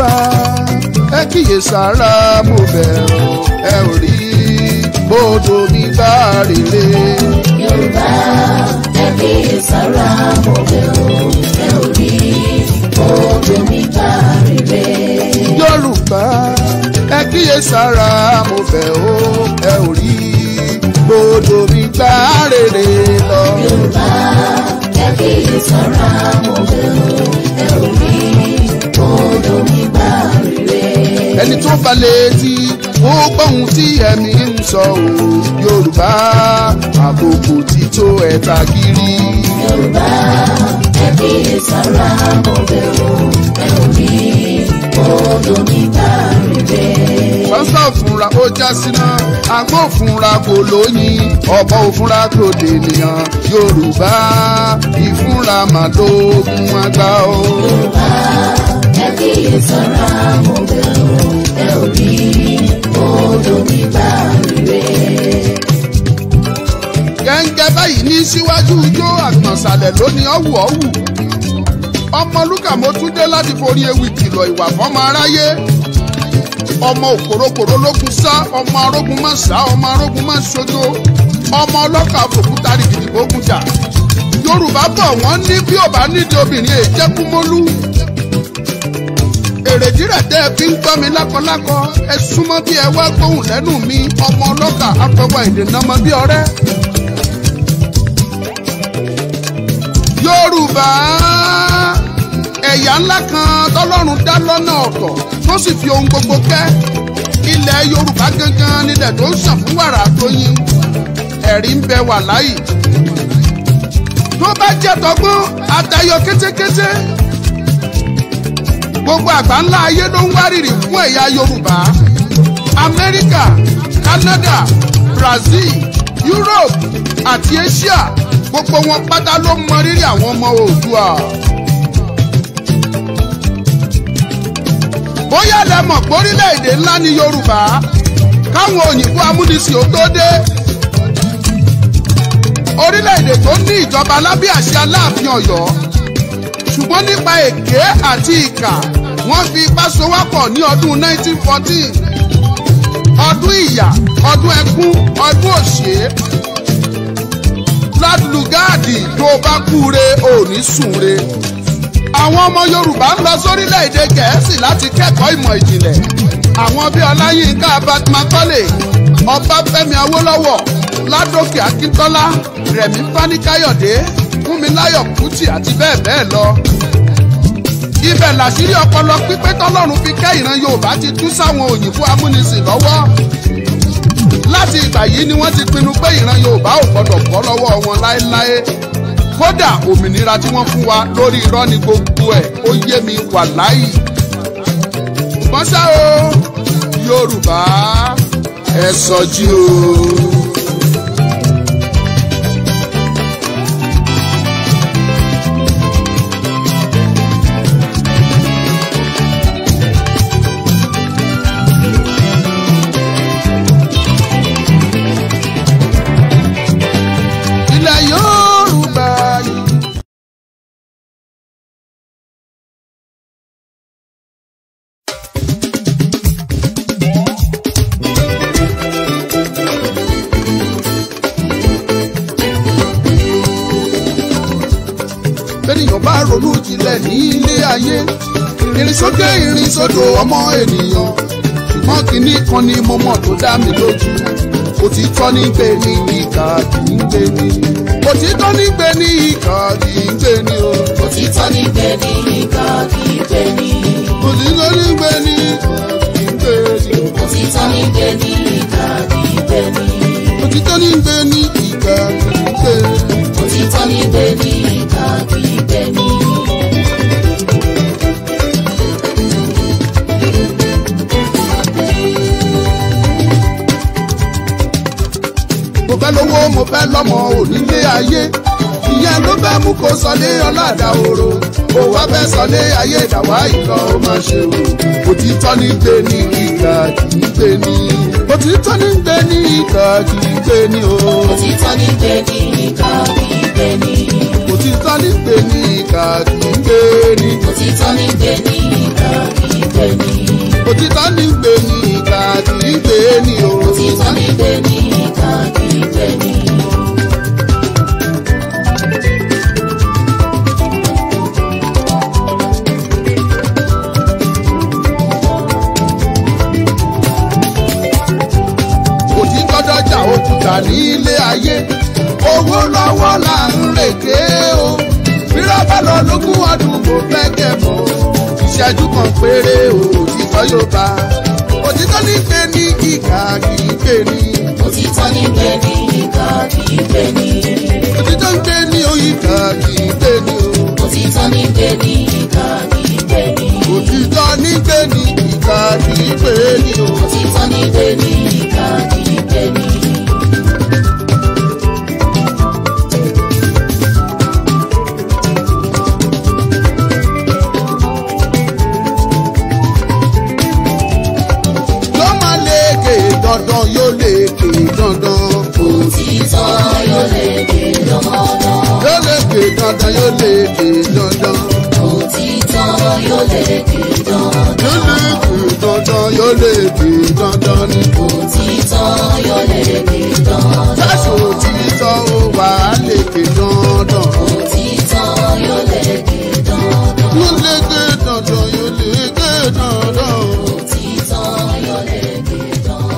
Yorùbá ẹ kíyèsára mo bẹ̀ ọ́ ẹ ò rí bódò mi bá rere. Yorùbá ẹ kíyèsára mo bẹ̀ ọ́ ẹ ò rí bódò mi bá rere. Yorùbá ẹ kíyèsára mo bẹ̀ ọ́ ẹ ò rí bódò mi bá rere lọ. Yorùbá ẹ kíyèsára mo bẹ̀ ọ́ ẹ ò rí bódò mi bá rere. Ẹni tó balẹ̀ tí ó gbóhùn tí ẹ̀mí ń sọ ò Yorùbá àkókò tí tó ẹ̀ta kiri. Yorùbá ẹ kíyèsára mo bẹ̀ ọ́ ẹ ò rí bódò mi bá rere. Sọ́sọ́ òfúnra ó já síná àgbọ̀ òfúnra kò lóyin ọ̀bọ òfúnra kò dènìyàn Yorùbá ìfúnra màlógún àgbà o. Yorùbá ẹ kíyèsára mo bẹ̀ ọ́ ẹ ò rí bódò mi bá rere. Gẹ́ngẹ́ báyìí ní síwájú ijó àgbọ̀nsálẹ̀ lónìí ọ̀wùọ̀wù ọmọ Lúkà mo tún dé láti forí ewì kìlọ̀ ìwà fọ́mọ aráyé. Ọmọ òkòrókòró lógun sá ọmọ arógun má sá ọmọ arógun má ṣojo ọmọ ọlọ́kà òkúta rìgìdì gbógun jà. Yorùbá bọ̀ wọ́n ní bí ò bá nídìí obìnrin èjẹ́kúmólú. Èrèdí rẹ̀ tẹ́ ẹ fi ń gbọ́ mi lákọlákọ ẹ súnmọ́ bí ẹ wá gbóhùn lẹ́nu mi ọmọ ọlọ́kà apẹ̀wà ìdènà ọmọ bí ọ̀rẹ́. Yorùbá ẹ̀yà ńlá kan tọ́lọ́run dá lọ́nà ọ̀tọ̀ tó sì fi ohun gbogbo kẹ́. Ilẹ̀ Yorùbá gangan nílẹ̀ tó ń ṣàn fún wàrà àtọyìn ẹ̀rí ń bẹ wà láyì. Tó bá jẹ́ tọgbọ́n àtayọ kétékété gbogbo àgbà ńlá ayé ló ń wárìrì fún ẹ̀yà Yorùbá. Amẹ́ríkà, Canada, Brazil, Europe àti Asia gbogbo wọn pátá ló mọ rírì àwọn ọmọ Oòduà. Bóyá lẹ mọ̀ pé orílẹ̀-èdè ńlá ní Yorùbá káwọn òyìnbó amúnisìn ó tó dé. Orílẹ̀-èdè tó ní ìjọba lábẹ́ àṣẹ Aláàfin Ọ̀yọ́ ṣùgbọ́n nípa èké àti ìkà wọ́n fi ipá sowọ́pọ̀ ní ọdún 1914. Ọdún ìyà, ọdún ẹkún, ọdún òṣè. Ládùlùgáàdì tó bá kúre ò ní súre. Àwọn ọmọ Yorùbá ń lọ sórílẹ̀-èdè Gẹ̀ẹ́sì láti kẹ́kọ̀ọ́ ìmọ̀ ìjìnlẹ̀. Àwọn bíi Ọláyínká Abatmakọ́lé, Ọbáfẹ́mi Awólọ́wọ̀, Ládòkè Akíntọ́lá, Rẹ̀mí Fáníkáyọ̀dé, Fúnmiláyọ̀ Kútì àti bẹ́ẹ̀ bẹ́ẹ̀ lọ. Ibẹ̀ làṣírí ọpọlọ pípé tọ́lọ́run fi kẹ́ ìran Yorùbá ti tú sáwọn òyìnbó amúnisìn lọ́wọ́. Láti ìgbà yìí ni wọ́n ti pinnu pé ìran Yorùbá ò gbọ́dọ̀ bọ́ lọ́wọ́ wọn láéláé. Kódà òmìnira tí wọ́n fún wa lórí irọ́ ni gbogbo ẹ̀ ó yé mi wà láyì. Ṣùgbọ́n ṣá o Yorùbá ẹ sọjí o. Bẹ́ẹ̀nìyàn bá ronú jinlẹ̀ ní ilé ayé ìrìnsókè ìrìnsódò ọmọ ènìyàn ṣùgbọ́n kìíní kan ni mo mọ̀ tó dá mi lójú òtítọ́ ní gbé ní ìkà kì í gbé ní. Òtítọ́ ní gbé ní ìkà kì í gbé ní o. Òtítọ́ ní gbé ní ìkà kì í gbé ní. Òtítọ́ ní gbé ní ìkà kì í gbé ní. Òtítọ́ ní gbé ní ìkà kì í gbé ní. Òtítọ́ ní gbé ní ìkà kì í gbé ní. Òtítọ́ ní gbé ní ìkà kì í gbé ní. Mo fẹ́ lówó mo fẹ́ lọ́mọ onílé ayé ìyẹn ló fẹ́ mú kó sọlé ọ̀làdà òro kó wá fẹ́ sọlé ayé ìdàwá ìlọ ó máa ṣe o. Òtítọ́ ní gbé ní ìkà kì í gbé ní. Òtítọ́ ní gbé ní ìkà kì í gbé ní o. Òtítọ́ ní gbé ní ìkà kì í gbé ní. Òtítọ́ ní gbé ní ìkà kì í gbé ní. Òtítọ́ ní gbé ní ìkà kì í gbé ní. gbà nílé ayé owó lọ́wọ́ là ń rèké o bírọ́bà lọ lógún ọdún mo fẹ́ kẹ́ mọ́ ìṣẹ́jú kan péré o òtítọ́ yóò bá òtítọ́ ní pé ní ìkà kì í pè ní. òtítọ́ ní pé ní ìkà kì í pè ní. òtítọ́ ń pè ní ìkà kì í pè ní o. òtítọ́ ní pé ní ìkà kì í pè ní. òtítọ́ ní pé ní ìkà kì í pè ní o. òtítọ́ ní pé ní ìkà kì í pè ní. Dandan yóò lékè dandan. Òtítọ́ yóò lékè dandan. Yóò lékè dandan yóò lékè dandan. Òtítọ́ yóò lékè dandan. Yóò lékè dandan yóò lékè dandan ni. Òtítọ́ yóò lékè dandan. Sáṣọ òtítọ́ ó wà á lékè dandan. Òtítọ́ yóò lékè dandan. Yóò lékè dandan yóò lékè dandan. Òtítọ́ yóò lékè dandan.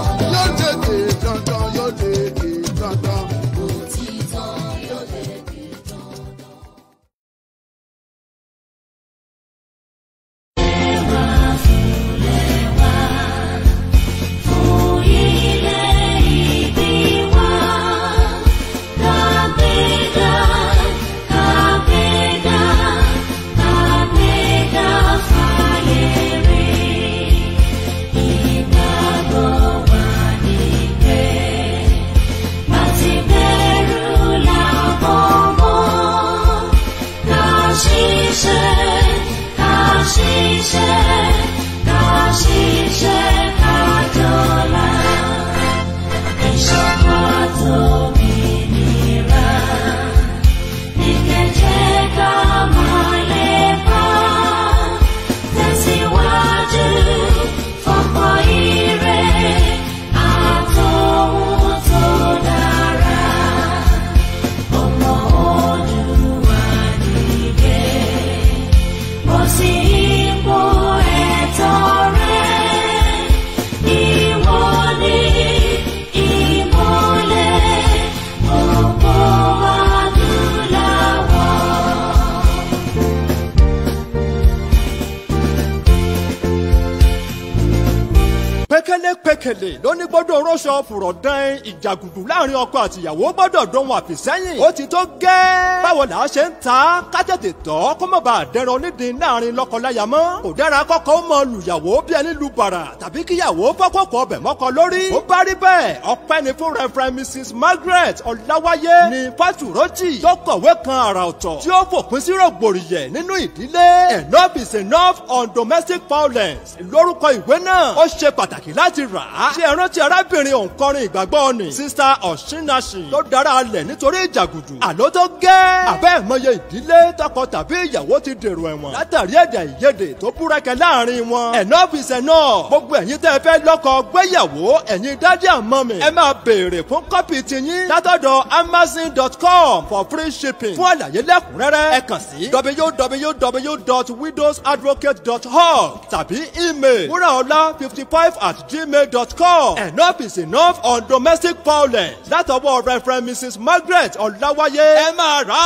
pékélé lóní gbọ́dọ̀ rọ́ṣọ fùrọ̀ dán ìjàgùdù láàrin ọkọ àtìyàwó gbọ́dọ̀ dán wọn àfìsẹ́yìn ó ti tó gẹ́. báwo là á ṣe ń ta ká tètè tọ́ kó má bàa dẹran onídìí láàrin lọ́kọláya mọ́. kò dára kọ́kọ́ ó mọ lùyàwó bí ẹni lu bàrà tàbí kíyàwó fọ́kọ̀kọ̀ ọbẹ̀ mọ́kọ lórí. ó bá rí bẹ́ẹ̀ ọpẹ́ ni fún Reverend Mrs. Margaret Ọláwáyé ní Fátúrọ́jì tó kọ̀wé kan àrà ọ̀tọ̀ tí ó fòpin sí rògbòrìyẹ̀ nínú ìdílé. Enough is enough on domestic violence lórúkọ ìwé náà ó ṣe pàtàkì láti rà á. ṣé ẹ rántí arábìnrin òǹkọrin ìgbàgbọ́ ni Sister Ọ̀ṣínnàṣì tó dára alẹ̀ nítorí ìjàgùdù. àló tó gẹ́. àbẹ́ ìmọye ìdílé tọkọ tàbí ìyàwó ti dèrò ẹ̀wọ̀n látàrí èdè ìyedè tó búrẹ́kẹ́ láàrin wọn. Enough is enough. gbogbo ẹ̀yin tẹ́ ẹ fẹ́ lọ́kọ gbéyàwó ẹ̀yin dádì àmọ́ mi. ẹ máa béèrè fún kọ́pì tiyín látọ̀dọ̀ amazon.com for free shipping. fún àlàyé lẹ́kùnrẹ́rẹ́ ẹ kàn sí www.widowsadvocate.org tàbí email wuraola55@gmail.com. Enough is enough on domestic violence látọwọ́ Reverend Mrs. Margaret Ọláwáyé. ẹ máa rà ó.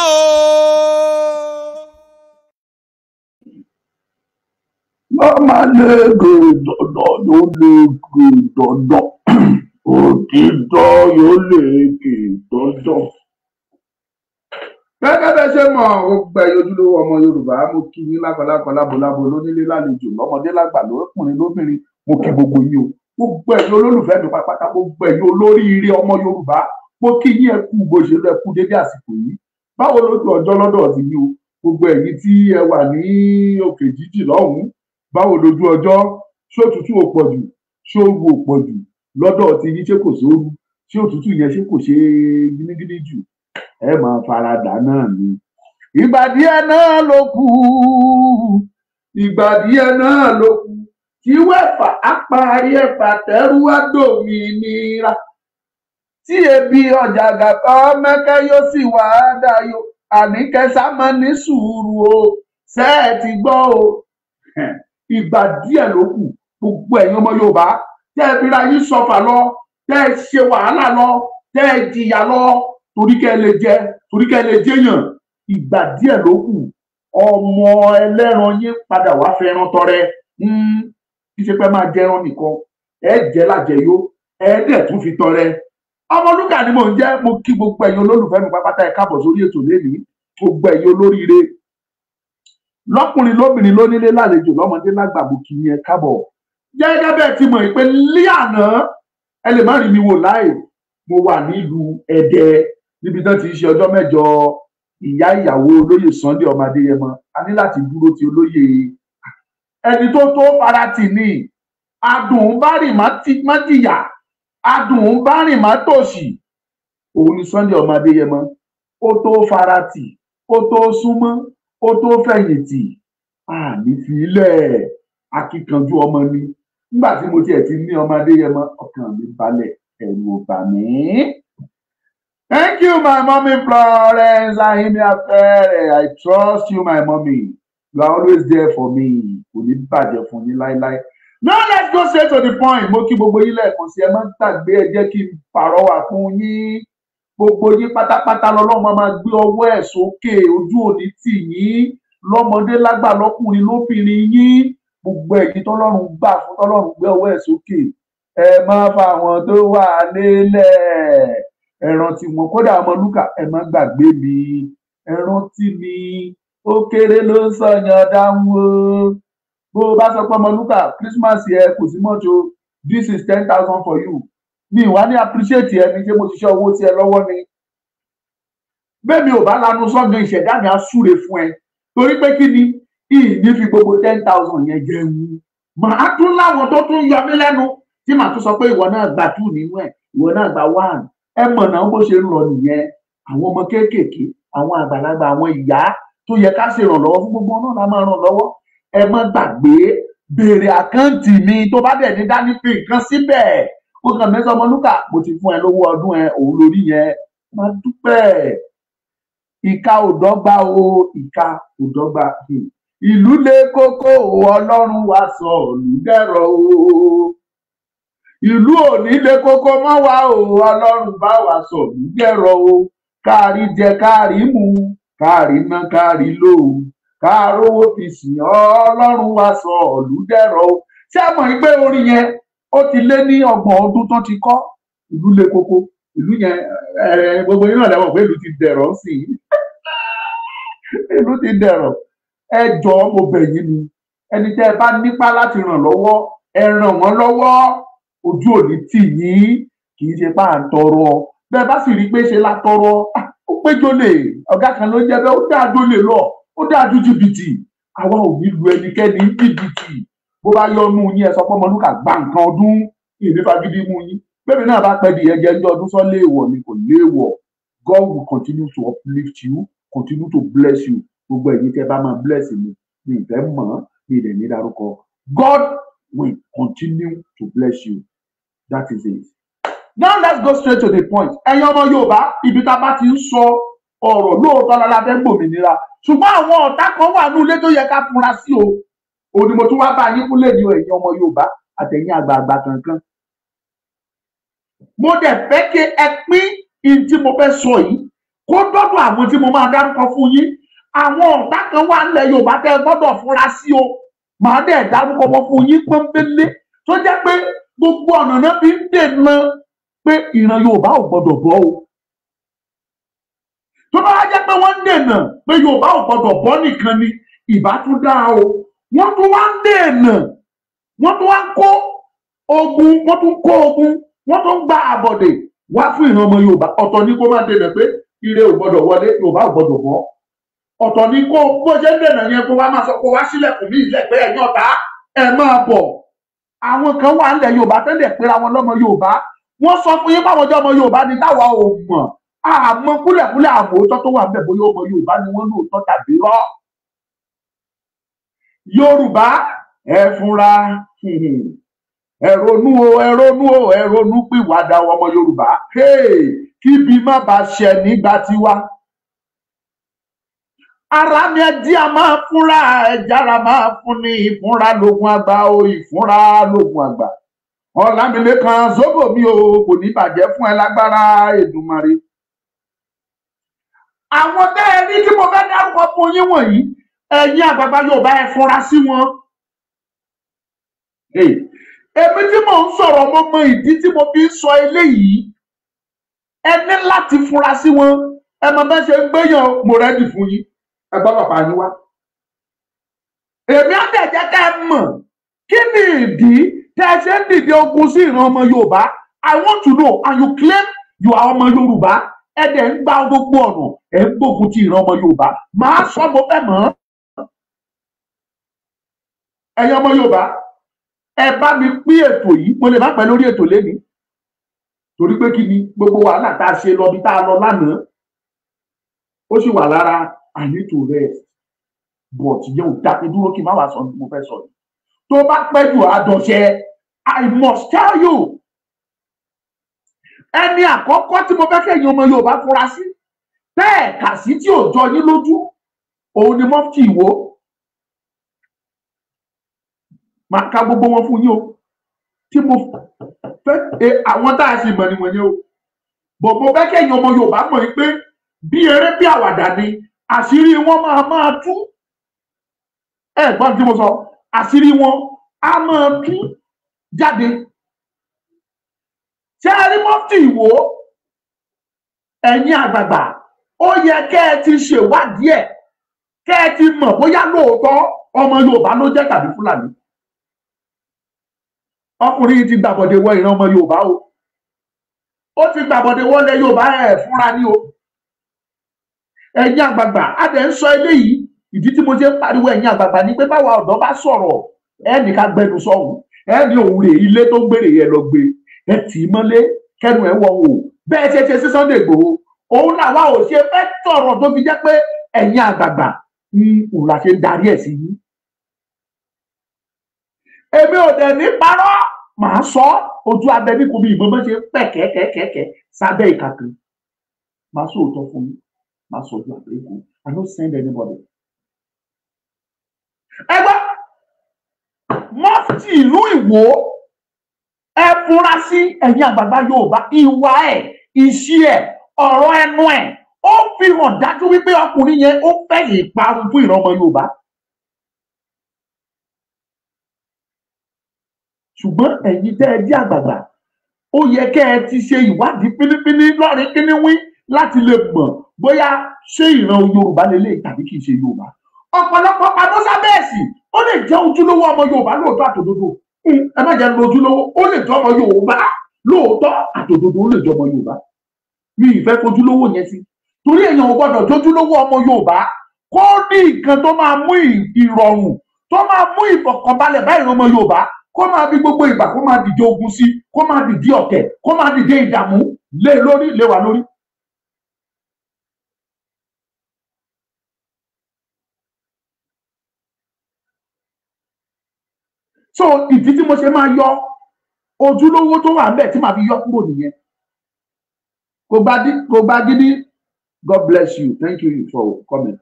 Mama lego dandan ló lego dandan òtítọ́ yóò lege dandan. Gẹ́gẹ́ bẹ́ẹ̀ ṣe mọ̀ gbogbo ẹ̀yin ojúlówó ọmọ Yorùbá mo kí yín lákọ̀lákọ̀ lábolábo lónílé lálejò lọ́mọdé lágbà lọ́kùnrin lóbìnrin mo kí gbogbo yín o. Gbogbo ẹ̀yin olólùfẹ́ mi pátápátá gbogbo ẹ̀yin olóríire ọmọ Yorùbá mo kí yín ẹ kú bó ṣe lọ ẹ kú dédé àsìkò yìí. Báwo lójú ọjọ́ lọ́dọ̀ ti yín o gbogbo ẹ̀yin tí ẹ wà ní òkè jíjì lọ́hùn-ún báwo lójú ọjọ́ ṣé òtútù ò pọ̀ jù ṣé òru ò pọ̀ jù lọ́dọ̀ ti yín ṣé kò sóoru ṣé òtútù yẹn ṣé kò ṣe gidigidi jù ẹ máa faradà náà ni. ìgbà díẹ̀ náà ló kù ìgbà díẹ̀ náà ló kù tí wẹ́fà á parí ẹ̀fà tẹ́rù wá dòmìnira tí ebi ọjà gàtọ́ mẹ́kẹ́ yóò sì wá dayọ̀ àníkẹ́sà máa ní sùúrù o ṣé ẹ ti gbọ́ o. ìgbà díẹ̀ ló kù gbogbo ẹ̀yin ọmọ Yorùbá tẹ́ ẹ fira yín sọfà lọ tẹ́ ẹ ṣe wàhálà lọ tẹ́ ẹ jìyà lọ torí kẹ́ ẹ lè jẹ torí kẹ́ ẹ lè jẹyàn ìgbà díẹ̀ ló kù ọmọ ẹlẹ́ran yín padà wá fẹ́ràn tọrẹ kí ṣe pé máa jẹran nìkan ẹ jẹ lájẹyó ẹ dẹ̀ tún fi tọrẹ Ọmọlúkà ni mò ń jẹ́ mo kí gbogbo ẹ̀yin olólùfẹ́ mi pápátá ẹ káàbọ̀ sórí ètò lẹ́nìí gbogbo ẹ̀yin olóríire lọ́kùnrin lóbìnrin lónílé lálejò lọ́mọdé lágbà mo kí yín ẹ káàbọ̀ gẹ́gẹ́ bẹ́ẹ̀ ti mọ̀ pé lí àná ẹ lè má rí mi wò láì mo wà nílùú Ẹdẹ níbi tán ti ń ṣe ọjọ́ mẹ́jọ ìyá ìyàwó olóyè Sunday ọmọ Adéyẹmọ a ní láti dúró ti olóyè ẹni tó farati ní adùn bá rìn má jìyà adùn bá rìn má tòṣì òun ni Sunday ọmọ Adéyẹmọ ó tó farati ó tó súnmọ́ ó tó fẹ̀yìntì àní fi ilẹ̀ akíkanjú ọmọ ni nígbà tí mo tiẹ̀ ti ní ọmọ Adéyẹmọ ọkàn mi balẹ̀ ẹ̀rù ò bà mí. Thank you, my mommy Florence Ahimi Afẹ́rẹ́. I trust you, my mommy. You are always there for me. Kò ní bàjẹ́ fún yín láíláí. Now let's go straight to the point. Mo kí gbogbo yín lẹ́ẹ̀kan sí ẹ má gbàgbé ẹ jẹ́ kí n pàrọwà fún yín. Gbogbo yín pátápátá lọ́lọ́run máa gbé ọwọ́ ẹ̀ sókè ojú òní tì yín lọ́mọdé lágbà lọ́kùnrin lóbìnrin yín. Gbogbo ẹ̀yin tọ́lọ́run gbà fún tọ́lọ́run gbé ọwọ́ ẹ̀ sókè. Ẹ má fa àwọn tó wà nílẹ̀. Ẹ rántí wọn kódà Ọmọlúkà ẹ má gbàgbé mi ẹ rántí mi ó kéré ló ń sọyàn dáhùn o bó o bá sọ pé Ọmọlúkà Christmas yẹ kò sí mọ́tò this is 10,000 for you mi wá ní appreciate ẹni tí mo ṣiṣẹ́ owó tí ẹ lọ́wọ́ ni bẹ́ẹ̀ mi ò bá lanu sọ́gbìn ìṣẹ̀dá mi á súre fún ẹ torí pé kí ni ìní fi gbogbo 10,000 yẹn jẹun màá tún láwọn tó tún yọ mí lẹ́nu tí màá tún sọ pé ìwọ náà gba 2 nínú ẹ̀ ìwọ náà gba 1 ẹ mọ̀ náà bó ṣe ń lọ nìyẹn àwọn ọmọ kéékèèké àwọn àgbàlagbà àwọn ìyá tó yẹ ká ṣe ìrànlọ́wọ́ fún gbogbo náà la máa ràn lọ́wọ́ ẹ má gbàgbé béèrè àkáǹtì mi tó bá dẹ̀ ní dání fi nǹkan síbẹ̀ ó kàn mẹ́sàn Ọmọlúkà mo ti fún ẹ lówó ọdún ẹ òun lórí yẹn má dúpẹ́ ìka ò dọ́gba o ìka ò dọ́gba ìlú lé kókó Ọlọ́run wá sọ ìlú dẹ̀rọ̀ o ìlú òní lé kókó mọ́ wa o Ọlọ́run bá wa sọ ìlú dẹ̀rọ̀ o káàrí jẹ káàrí mu káàrí ná káàrí lò ó káàrówó fi sìn Ọlọ́run wá sọ ìlú dẹ̀rọ̀ o ṣé ẹ mọ̀ pé orin yẹn ó ti lé ní 30 ọdún tó ti kọ́ ìlú lé kókó ìlú yẹn gbogbo yín náà lẹ́wọ̀n pé ìlú ti dẹ̀rọ̀ sí i ìlú ti dẹ̀rọ̀ ẹ jọ̀ọ́ mo bẹ̀ yín ni ẹni tẹ́ ẹ bá nípa láti ràn lọ́wọ́ ẹ ràn wọ́n lọ́wọ́ ojú òní tì yín kì í ṣe pa à ń tọrọ bẹ́ẹ̀ bá sì rí i pé ṣe la tọrọ ó pé jólè ọ̀gá kan ló jẹ́ bẹ́ẹ̀ ó dáa jólè lọ ó dáa ju jìbìtì àwa ò ní lu ẹnikẹ́ni jìbìtì bó bá yọnu yín ẹ sọ pé Ọmọlúkà gba nǹkan ọdún ìnífagídí mú yín bẹ́ẹ̀ náà bá pẹ́ di ẹ̀jẹ̀ ní ọdún sọ léèwọ̀ ni kò léèwọ̀ God will continue to uplift you continue to bless you gbogbo ẹ̀yin tẹ́ bá máa bless mi ní ìfẹ́ mọ̀ ní ìdẹ̀ ní dárúkọ God will continue to bless you that is it. Now let's go straight to the point. Ẹ̀yin ọmọ Yorùbá ibi tá a bá ti ń sọ ọ̀rọ̀ lóòótọ́ lára fẹ́ gbòmìnira ṣùgbọ́n àwọn ọ̀tá kan wà ní ilé tó yẹ ká fura sí o òní mo tún wá bá yín kúnlẹ̀ ní ẹ̀yin ọmọ Yorùbá àtẹ̀yin àgbààgbà kankan. Mo dẹ̀ fẹ́ kí ẹ pín in tí mo fẹ́ sọ yìí kó dọ́dọ̀ àwọn tí mo máa dárúkọ fún yín àwọn ọ̀tá kan wà nílẹ̀ Yorùbá tẹ́ ẹ gbọ́dọ̀ fura sí o màá dẹ̀ dárúkọ wọn fún yín pọ́npẹ́lẹ́ tó jẹ́ pé gbogbo ọ̀nà náà fi ń dènà pé ìran Yorùbá ò gbọdọ̀ bọ́ o tó bá jẹ́ pé wọ́n ń dènà pé Yorùbá ò gbọdọ̀ bọ́ nìkan ni ìbá tún dá o wọ́n tún wá ń dènà wọ́n tún wá ń kó ogun wọ́n tún ń gba àbọ̀dè wá fún ìran ọmọ Yorùbá ọ̀tọ̀ ní kó má dènà pé ire ò gbọdọ̀ wọlé Yorùbá ò gbọdọ̀ bọ́ ọ̀tọ̀ ní kó bó ṣe ń dènà yẹn kó wá máa sọ kó wá sílẹ̀kùn ní ilẹ̀ pé ẹ̀yin ọ̀tá ẹ máa bọ̀ àwọn kan wà nílẹ̀ Yorùbá tẹ́lẹ̀ pera wọn lọ́mọ Yorùbá wọ́n sọ fún yín báwọn ọjọ́ ọmọ Yorùbá ni táwa ò mọ̀ àmọ́ kúlẹ̀kúlẹ̀ àmóòtọ́ tó wà bẹ́ẹ̀ bóyá ọmọ Yorùbá ni wọ́n lóòótọ́ tàbí rọ́ Yorùbá ẹ fúnra ẹ ronú pìwàdà ọmọ Yorùbá kíbi má bàa ṣẹ nígbà tiwa ara mi ẹjí a máa fúnra ẹjára máa fún ní ìfúnra lógun àgbà o ìfúnra lógun àgbà Ọlámilékan Zobo mi o kò ní bàjẹ́ fún ẹ lágbára Èdùmàrè. Àwọn tẹ́ ẹ rí tí mo fẹ́ dárúkọ fún yín wọ̀nyí, ẹ̀yin àgbààgbà Yorùbá ẹ fura sí wọn. Èmi tí mò ń sọ̀rọ̀ mo mọ ìdí tí mo fi ń sọ eléyìí. Ẹ ní láti fura sí wọn. Ẹ mọ bẹ́ẹ̀ ṣe ń gbéyàn mo rẹ́dì fún yín. Ẹ gbọ́ bàbá yín wá. Èmi á tẹ̀ jẹ́ ká ẹ mọ̀ kí ni ìdí tẹ́ ẹ ṣe ń dìde ogun sí ìran ọmọ Yorùbá. I want to know, and you claim you are ọmọ Yorùbá. Ẹ dẹ̀ ń gba gbogbo ọ̀nà ẹ̀ ń gbógun ti ìran ọmọ Yorùbá. Màá sọ mo fẹ́ mọ̀. Ẹ̀yin ọmọ Yorùbá, ẹ bá mi pín ètò yìí, mo lè má pẹ́ lórí ètò lénìí. Torí pé kí ni gbogbo wàhálà tá a ṣe lọ bí tá a lọ lánàá. Ó sì wà lára I need to rest. But yẹn ò dá mi dúró kí n má wàá sọ ní mo fẹ́ sọ yìí. Tó bá pẹ́ jù àdọ̀ṣẹ́, I must tell you. Ẹni àkọ́kọ́ tí mo fẹ́ kẹ́yìn ọmọ Yorùbá fura sí bẹ́ẹ̀ kà sí tí ò jọ yín lójú òun ni Mufti Ìwó. Màá ka gbogbo wọn fún yín o tí mo fẹ́ àwọn tá a sì mọ̀ nìwọ̀nyẹn o. Bọ̀ mo fẹ́ kẹ́yìn ọmọ Yorùbá mọ̀ yín pé bí eré bí àwàdà ni àṣírí wọn máa tú. Ẹ gbọ́n tí mo sọ àṣírí wọn á máa tú jáde. Ṣé ẹ rí Mufti Ìwó ẹ̀yin àgbààgbà ó yẹ kẹ́ ẹ ti ṣèwádìí ẹ̀ kẹ́ ẹ ti mọ̀ bóyá lóòótọ́ ọmọ Yorùbá ló jẹ́ tàbí Fúlàní. Ọkùnrin yìí ti gbàbọ̀dé wọ ìran ọmọ Yorùbá o. Ó ti gbàbọ̀dé wọlé Yorùbá ẹ̀ fúnra ní o. Ẹ̀yin àgbààgbà á dẹ̀ ń sọ eléyìí ìdí tí mo ṣe ń pariwo ẹ̀yin àgbààgbà ni pé báwa ọ̀dọ́ bá sọ̀rọ̀ ẹ̀ ní ká gbẹnu sọ̀hún ẹ̀ ní òun rè ilé tó gbèrè yẹn lọ gbé ẹ tì í mọ́lé kẹ́nu ẹ̀ wọ̀ wò bẹ́ẹ̀ ṣe sí Sunday Igboho òun làwa ò ṣe fẹ́ sọ̀rọ̀ tó fi jẹ́ pé ẹ̀yin àgbààgbà òun la ṣe ń darí ẹ̀ sí yín. Èmi ò dẹ̀ ní parọ́ màá sọ ojú abẹ ní kùbí ìbọn bó ṣe pẹ̀ kẹ́kẹ́kẹ́kẹ́ sábẹ́ ìkàkùn màá sọ òótọ́ fún yín màá sọ ojú abẹ ikú I no send anybody. Ẹ gbọ́ Mufti ìlú Ìwó ẹ fura sí ẹ̀yin àgbààgbà Yorùbá ìwà ẹ̀ ìṣe ẹ̀ ọ̀rọ̀ ẹnu ẹ̀ ó fi hàn dájú wípé ọkùnrin yẹn ó fẹ́ ìparun fún ìran ọmọ Yorùbá. Ṣùgbọ́n ẹ̀yin tẹ́ ẹ jẹ́ àgbààgbà ó yẹ kẹ́ ẹ ti ṣe ìwádìí pínípíní lọ́rin kíníwín láti lè mọ̀ bóyá ṣé ìran Yorùbá lélẹ̀ tàbí kì í ṣe Yorùbá. Ọ̀pọ̀lọpọ̀ pamọ́sá bẹ́ẹ̀ sì ó lè jẹ́ ojúlówó ọmọ Yorùbá lóòótọ́ àtòdodo. Ẹ má jẹ́ lójúlówó ó lè jẹ́ ọmọ Yorùbá lóòótọ́ àtòdodo ó lè jẹ́ ọmọ Yorùbá. Mi ìfẹ́ fojúlówó yẹn sí torí èèyàn ò gbọ́dọ̀ jójúlówó ọmọ Yorùbá kó ní nǹkan tó máa mú ìrọ̀rùn tó máa mú ìfọ̀kànbalẹ̀ bá ìran ọmọ Yorùbá kó máa fi gbogbo ìgbà kó máa dìde ogun sí kó máa dìde ọ̀tẹ̀ kó máa dìde ìdààmú lé lórí lé wa lórí. So ìdí tí mo ṣe máa yọ ojúlówó tó wà ńbẹ̀ tí màá fi yọ kúrò nìyẹn. Kò bá gidi God bless you thank you for coming.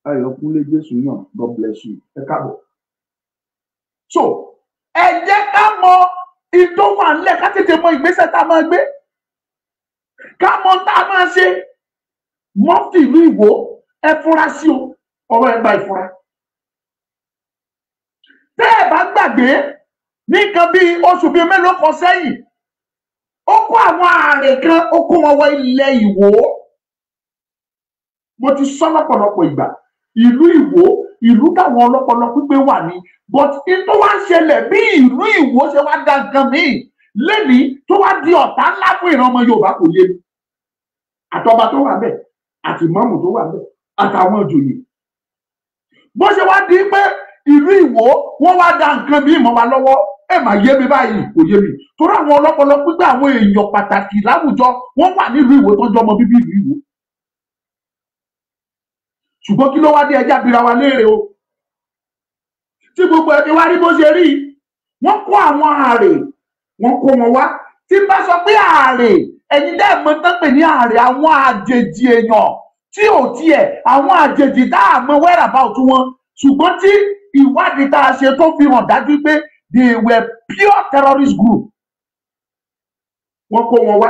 Ayọ̀kúnlé Jésù yàn God bless you ẹ káàbọ̀. So ẹ jẹ́ ká mọ ìtò wà nílẹ̀ ká tètè mọ ìgbésẹ̀ tá a máa gbé ká mọ tá a máa ṣe. Mufti ìlú Ìwó ẹ fura sí o ọ̀rọ̀ ẹ gba ìfura. Tẹ́ ẹ bá gbàgbé ní nǹkan bíi oṣù bíi mélòó kan sẹ́yìn ó kó àwọn ààrẹ kan ó kó wọn wọ ilẹ̀ Ìwó. Mo ti sọ lọ́pọ̀lọpọ̀ ìgbà ìlú Ìwó ìlú táwọn ọlọ́pọlọ pípé wà ní but tó wá ń ṣẹlẹ̀ bí ìlú Ìwó ṣe wá da nǹkan míì lẹ́nìí tó wá di ọ̀tá ńlá fún ìran ọmọ Yorùbá kò yé mi. Àtọba tó wà bẹ́ẹ̀ àti ìmáàmù tó wà bẹ́ẹ̀ àtàwọn ìjòyè bó ṣe wá di pé ìlú Ìwó wọ́n wá da nǹkan míì mọ́ wa lọ́wọ́ ẹ mà yé mi báyìí kò yé mi torí àwọn ọlọ́pọlọ pípé àwọn èèyàn pàtàkì láwùjọ wọ́n wà nílùú Ìwó tó jọmọ bíbí ìlú Ìwó. Ṣùgbọ́n kí ló wá dé ẹjá bira wa léèrè o tí gbogbo ẹni wá rí bó ṣe rí wọ́n kó àwọn ààrẹ wọ́n kó wọn wá tí bá sọ pé ààrẹ ẹ̀yin dẹ́ mọ̀ tán pè ní ààrẹ àwọn àjèjì èèyàn tí ò tiẹ̀ àwọn àjèjì tá a mọ wẹ́rà bá òtún wọn ṣùgbọ́n tí ìwádìí tá a ṣe tó fi hàn dájú pé they were pure terrorist group. Wọ́n kó wọn wá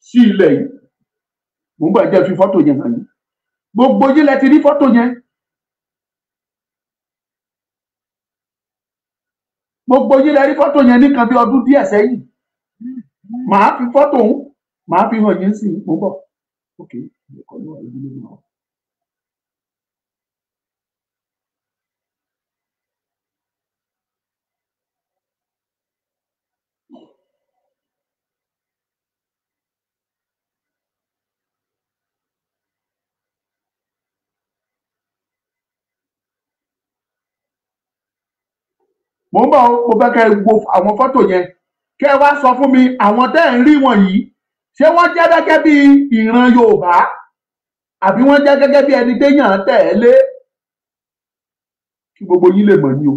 sí ilẹ̀ yìí. Mo ń bọ̀ jẹ́ fi fọ́tò yẹn hàn yín. Gbogbo yín lẹ ti rí fọ́tò yẹn. Gbogbo yín lẹ rí fọ́tò yẹn nìkan bí ọdún díẹ̀ sẹ́yìn. Màá fi fọ́tò òun, màá fi hàn yín sí i. Mo ń bọ̀. Ok, ẹ̀kọ́ ló wà lórí lórí náà. Mo ń bọ̀ mo fẹ́ kẹ́ wo àwọn fọ́tò yẹn kẹ́ wá sọ fún mi àwọn tẹ́ ń rí wọ̀nyí ṣé wọ́n jẹ́ gẹ́gẹ́ bí ìran Yorùbá àbí wọ́n jẹ́ gẹ́gẹ́ bí ẹni téèyàn tẹ̀lé kí gbogbo yín lè mọ̀ ní o.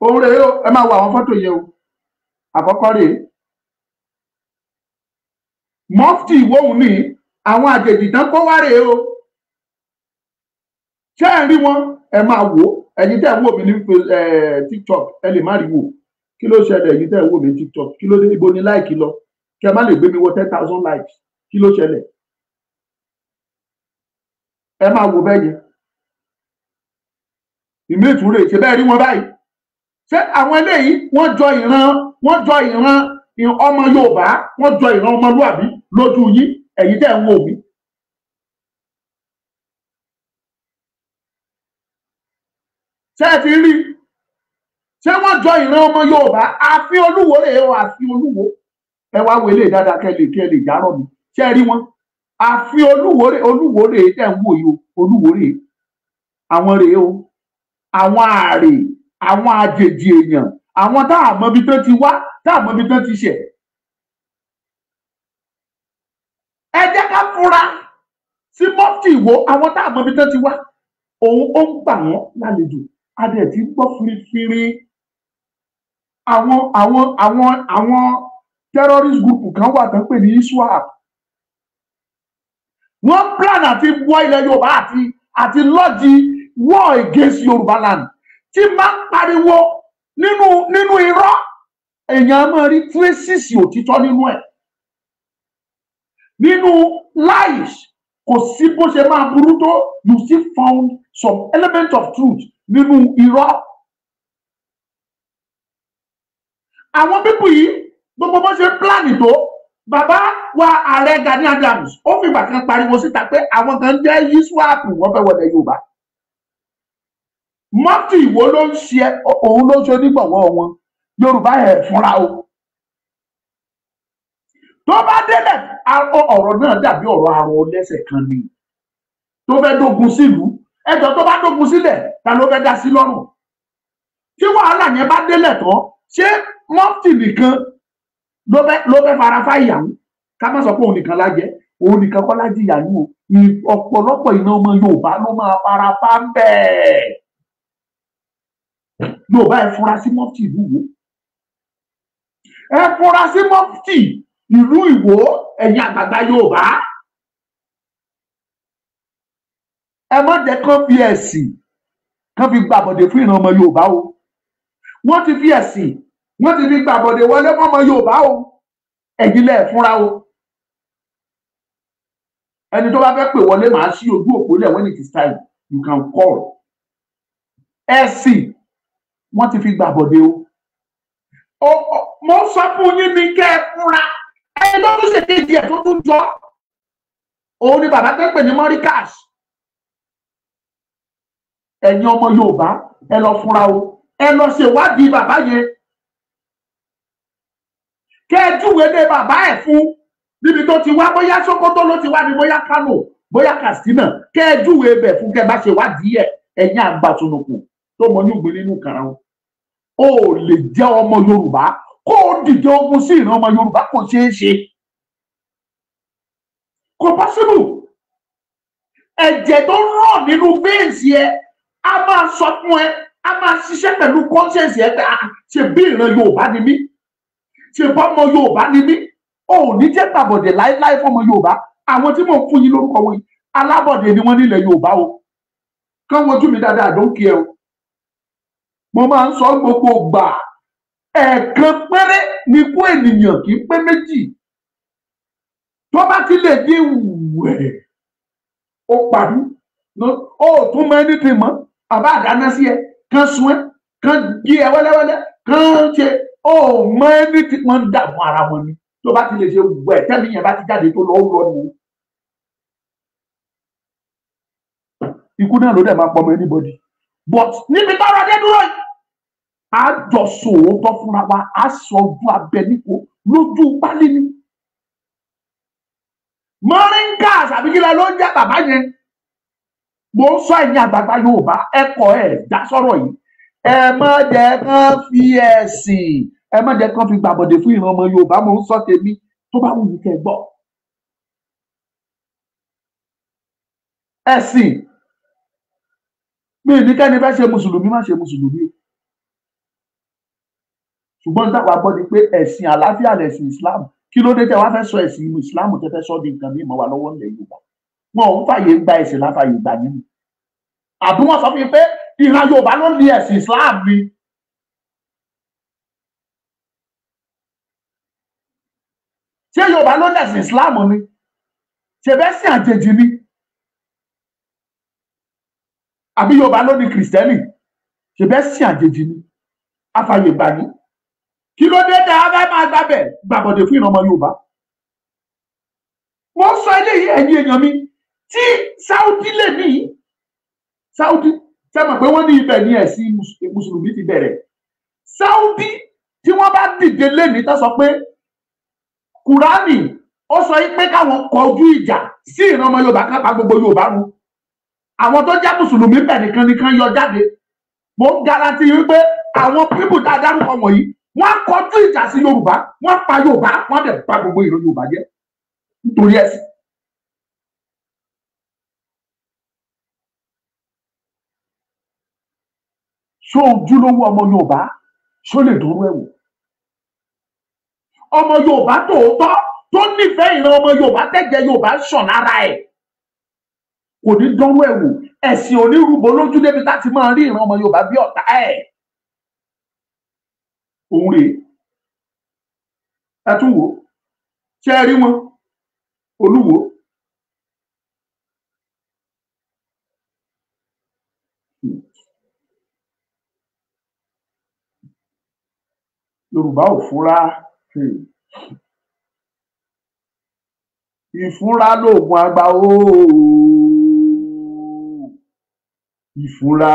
Òun rèé o, ẹ máa wo àwọn fọ́tò yẹn o. Àkọ́kọ́ rèé. Mufti ìwóhùn ní àwọn àjèjì tán kó wá rèé o. Ṣé ẹ rí wọn? Ẹ máa wò ó. Ẹ̀yin tẹ́ ń wò mí ní TikTok ẹ lè má rí wò. Kí ló ṣẹlẹ̀ ẹ̀yin tẹ́ ń wò mí ní TikTok? Kí ló dé ibo ni láìkì lọ? Kí ẹ má lè gbé mi wọ 10,000 likes. Kí ló ṣẹlẹ̀? Ẹ máa wò bẹ́ẹ̀ yẹn. Ìmí ìtúrè ṣe bẹ́ẹ̀ rí wọn báyìí. Ṣé àwọn eléyìí wọ́n jọ ìran ọmọ Yorùbá, wọ́n jọ ìran ọmọlúàbí lójú yín ẹ̀yin tẹ́ ń wò mí. Ṣé ẹ ti rí? Ṣé wọ́n jọ ìran ọmọ Yorùbá? Ààfin Olúwo rèé o, ààfin Olúwo. Ẹ wá wọlé dáadáa kẹ́ lè járọ̀ mi. Ṣé ẹ rí wọn? Ààfin Olúwo rèé tẹ́ ń wò yìí o, Olúwo rèé. Àwọn rèé o. Àwọn àrè, àwọn àjèjì èèyàn, àwọn tá àmọ́ bí tó ti wá, tá àmọ́ bí tó ti ṣẹ̀. Ẹ jẹ́ ká fura sí Mufti Ìwó, àwọn tá àmọ́ bí tó ti wá. Òun ó ń gbà wọ́n lálejò, a dẹ̀ ti gbọ́ firifiri. Àwọn terrorist group kan wà tán pè ní ISWAP. Wọ́n plan àti wọ ilẹ̀ Yorùbá àti lọ́ọ̀dì war against Yorùbá land. Tí máa ń pariwo nínú irọ́ èèyàn máa rí traces òtítọ́ nínú ẹ̀. Nínú lies kò sí bó ṣe máa burú tó, you still found some element of truth nínú irọ́. Àwọn pípù yìí gbogbo bó ṣe plan tó, bàbá wa ààrẹ Gani Adams ó fìgbà kan pariwo síta pé àwọn kan jẹ́ ISWAP wọ́n fẹ́ wọlé Yorùbá. Mufti Ìwó ló ń ṣe òun ló ń ṣe onígbọ̀wọ́ wọn. Yorùbá ẹ̀ fúnra o. Tó bá délẹ̀ ọ̀rọ̀ náà dàbí ọ̀rọ̀ àrùn lẹ́sẹ̀ kan ni. Tó fẹ́ dógun sílùú ẹjọ́ tó bá dógun sílẹ̀ ta ló fẹ́ dá sí lọ́rùn. Tí wàhálà yẹn bá délẹ̀ tán ṣé Mufti nìkan ló fẹ́ fara fáyàwó? Ká má sọ pé òun nìkan lájẹ́, òun nìkan kọ́ lájìyà ní o. Ọ̀pọ̀lọpọ̀ iná ọmọ Yorùbá ló máa fara fá ń bẹ́ẹ̀. Yorùbá ẹ fura sí Mufti ìlú Ìwó. Ẹ fura sí Mufti ìlú Ìwó ẹ̀yin àgbàgbà Yorùbá. Ẹ má jẹ́ kán fi ẹ̀sìn kán fi gbàbọ̀dé fún ìran ọmọ Yorùbá o. Wọ́n ti fi ẹ̀sìn wọ́n ti fi gbàbọ̀dé wọlé fún ọmọ Yorùbá o. Ẹ̀yin lẹ fúnra o. Ẹni tó bá fẹ́ pè wọlé màá ṣí ojú òpó lẹ̀ when it is time you can call. Ẹ̀sìn wọ́n ti fi gbàbọ̀dé o. Mo sọ fún yín ní kẹ́ ẹ fúnra. Ẹni tó tún ṣe kejì ẹ̀ tó tún jọ. Òun ni bàbá tó ń pè ní Mọ́ríkàs. Ẹ̀yin ọmọ Yorùbá ẹ lọ fúnra o. Ẹ lọ ṣèwádìí bàbá yẹn. Kẹ́ ẹ júwèé lé bàbá ẹ̀ fún níbi tó ti wá, bóyá Sókótó ló ti wá ní, bóyá Kánò, bóyá Katsina. Kẹ́ ẹ júwèé bẹ̀ fún kẹ́ ẹ bá ṣèwádìí ẹ̀. Ẹ̀yin àgbàtúnùkù tó mọ ní ìgbín nínú kàrà o lè jẹ́ ọmọ Yorùbá kó o dìde ogun sí ìran ọmọ Yorùbá kò ṣeé ṣe. Kò possible. ẹ̀jẹ̀ tó rọ̀ nínú veins yẹ a máa sọ fún ẹ, a máa ṣiṣẹ́ pẹ̀lú conscience yẹ pé ṣe bí ìran Yorùbá ni mí, ṣe bọ́ ọmọ Yorùbá ni mí, ò ní jẹ́ gbàbọ̀dẹ̀ láéláé fọmọ Yorùbá. Àwọn tí mò ń fún yín lórúkọ wọn yìí alábọ̀dẹ̀ ni wọ́n nílẹ̀ Yorùbá o, kán wojú mi dáadáa ló ń kí ẹ o. Mo máa ń sọ gbogbo gbà, ẹ̀ẹ̀kan péré ni kú ènìyàn kì í pé méjì. Tó bá ti lè di wẹ̀ ó parí, ó tún mọ ẹni tí mọ́, àbá àdáná sí ẹ kán sun ẹ kán gé ẹ wẹ́lẹ́wẹ́lẹ́ kán ṣe, ó mọ ẹni tí wọ́n ń dààmú ara wọn ni. Tó bá ti lè ṣe wẹ̀ tẹ́mi yẹn bá ti jáde tó lọ ó lọ nìyẹn. Ikú náà ló dẹ̀ máa pọ̀ mọ́ anybody, but níbi tọ́rọ̀ dé dúró yìí a jọ sòótọ́ fúnra wa, a sọ ojú abẹ nípò lójú pálí ni. Mọ́ríńgà àbíkílẹ̀ ló ń jẹ́ bàbá yẹn. Mo ń sọ ẹ̀yin àgbààgbà Yorùbá ẹ̀kọ́ ẹ̀ dá sọ̀rọ̀ yìí. Ẹ má jẹ́ kán fi ẹ̀sìn, ẹ má jẹ́ kán fi gbàbọ̀dẹ̀ fún ìran ọmọ Yorùbá. Mo ń sọ tèmi tó bá wù mí kẹ́ gbọ́. Ẹ̀sìn mi ní kẹ́ni fẹ́ ṣe mùsùlùmí má ṣe mùsùlùmí. Ṣùgbọ́n táwa gbọ́ ni pé ẹ̀sìn àlàáfíà lẹ̀sìn Islam. Kí ló dé tẹ́ wá fẹ́ sọ ẹ̀sìn inú Islam tẹ́ fẹ́ sọ di nǹkan mímọ́ wa lọ́wọ́ nílẹ̀ Yorùbá? Wọn ò ń fàyè gba ẹ̀sìn láfàyè gbà nínú. Àbí wọ́n sọ fún mi pé ìran Yorùbá ló ní ẹ̀sìn Islam ni. Ṣé Yorùbá ló ní ẹ̀sìn Islam ni? Ṣé bẹ́ẹ̀ sìn àjèjì ni? Àbí Yorùbá ló ní Kìrìsìtẹ́nì? Ṣé bẹ́ẹ̀ sìn àjèjì ni? Àfàyè gbà ní. Kí ló dé tẹ́ abẹ́ máa gbàbẹ̀ gbàbọ̀dẹ̀ fún ìran ọmọ Yorùbá? Wọ́n sọ eléyìí ẹ̀yin èèyàn mi tí Saudi lè ní Saudi ṣe mọ̀ pé wọ́n ní ibẹ̀ ní ẹ̀sìn mùsùlùmí ti bẹ̀rẹ̀. Saudi tí wọ́n bá dìde lẹ́ni tó sọ pé Kùránì ó sọ pé káwọn kọjú ìjà sí ìran ọmọ Yorùbá ká pa gbogbo Yorùbá run. Àwọn tó jẹ́ mùsùlùmí bẹ̀ nìkan yọ jáde. Mo ń garanti wípé àwọn pípù tá a dárúkọ wọ̀nyí wọ́n kọjú ìjà sí Yorùbá, wọ́n pa Yorùbá, wọ́n dẹ̀ pa gbogbo ìran Yorùbá jẹ́ nítorí ẹ̀sìn. Ṣó ojúlówó ọmọ Yorùbá ṣó lè dúró ẹ̀wò? Ọmọ Yorùbá tòótọ́ tó nífẹ̀ẹ́ ìran ọmọ Yorùbá tẹ́jẹ̀ Yorùbá ṣàn lára ẹ̀ kò ní dánwó ẹ̀wò. Ẹ̀sìn onírúbọ lójú débi láti máa rí ìran ọmọ Yorùbá bí ọ̀tá ẹ̀. Òun rèé, ẹ tún wò, ṣé ẹ rí wọn Olúwo? Yorùbá ò fúnra, ìfúnra lóògùn àgbà ooo, ìfúnra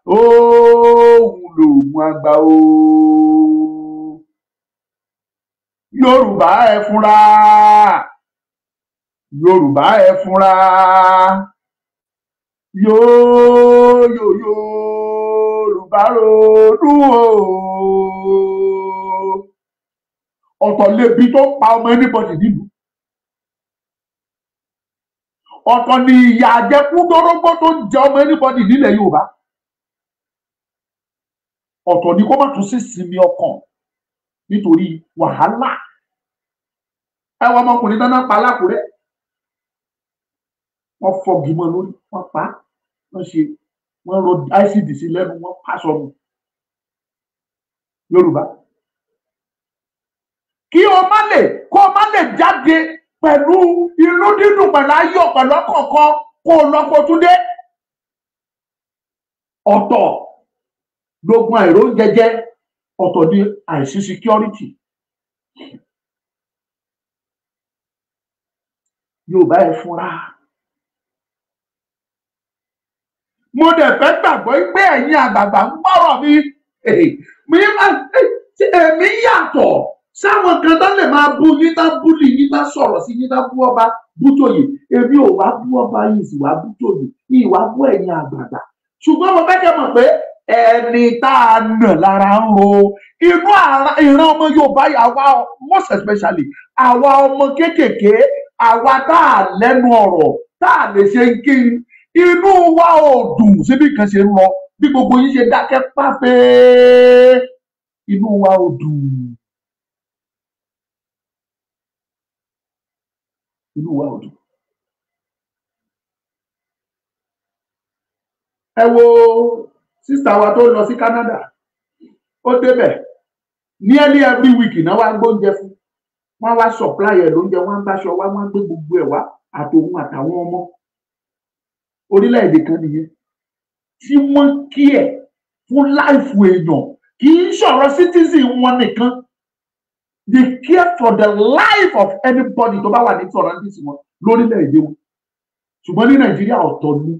òun lóògùn àgbà ooo. Yorùbá ẹ fúnra, Yorùbá ẹ fúnra, Yorùbá ronú ooo. Ọ̀tọ̀ lébi tó pa ọmọ anybody nílùú. Ọ̀tọ̀ ni ìyà àjẹkú dórógbó tó ń jẹ ọmọ anybody nílẹ̀ Yorùbá. Ọ̀tọ̀ ni kó má tún sí sinmi ọkàn nítorí wàhálà. Ẹ wọ ọmọkùnrin tán náà pa lákùrẹ́. Wọ́n fọ́gi mọ́ lórí, wọ́n pa, wọ́n ro icd sí lẹ́nu, wọ́n pa sọnù. Yorùbá. Kí o má lè jáde pẹ̀lú inú dídùn pẹ̀lú ayọ̀ pẹ̀lú ọkọ̀ọ̀kan kó o lọ́pọ̀ túndé. Ọ̀tọ̀ lógun àìró jẹjẹ, ọ̀tọ̀ ní àìsí security. Yorùbá ẹ fúnra. Mo dẹ̀ fẹ́ gbàgbọ́ pé ẹ̀yin àgbààgbà ń gbọ́rọ̀ mi èmi yàtọ̀ sáwọn kan tó lè máa bú yín tá búlì yín tá sọ̀rọ̀ sí yín tá bú ọba bújòyè. Èmi ò wá bú ọba yìí sì wá bújòyè, ìwà bú ẹ̀yin àgbààgbà. Ṣùgbọ́n mo fẹ́ kẹ́ mọ̀ pé ẹni tá a nà lára ń ro inú ìran ọmọ Yorùbá àwa most especially àwa ọmọ kéékèèké, àwa tá a lẹ́nu ọ̀rọ̀ tá lè ṣe kí inú wa ò dùn síbi kan ṣe ń lọ bí gbogbo yín ṣe dákẹ́ páfẹ́ inú wa ò dùn. Inú wa ò dùn. Ẹ wo sísá wa tó lọ sí Canada, ó débẹ̀ nearly every week náà wá gbóúnjẹ fún, wọ́n wá supply ẹ̀ lóúnjẹ, wọ́n bá aṣọ wá, wọ́n gbé gbogbo ẹ̀ wá àtòun àtàwọn ọmọ. Orílẹ̀-èdè kan nìyẹn tí wọ́n kí ẹ̀ fún láìfù èèyàn, kì í ṣọ̀rọ̀ citizen wọn nìkan, they care for the life of anybody tó bá wà ní surroundings wọn lórílẹ̀-èdè wọn. Ṣùgbọ́n ní Nàìjíríà ọ̀tọ̀ ni,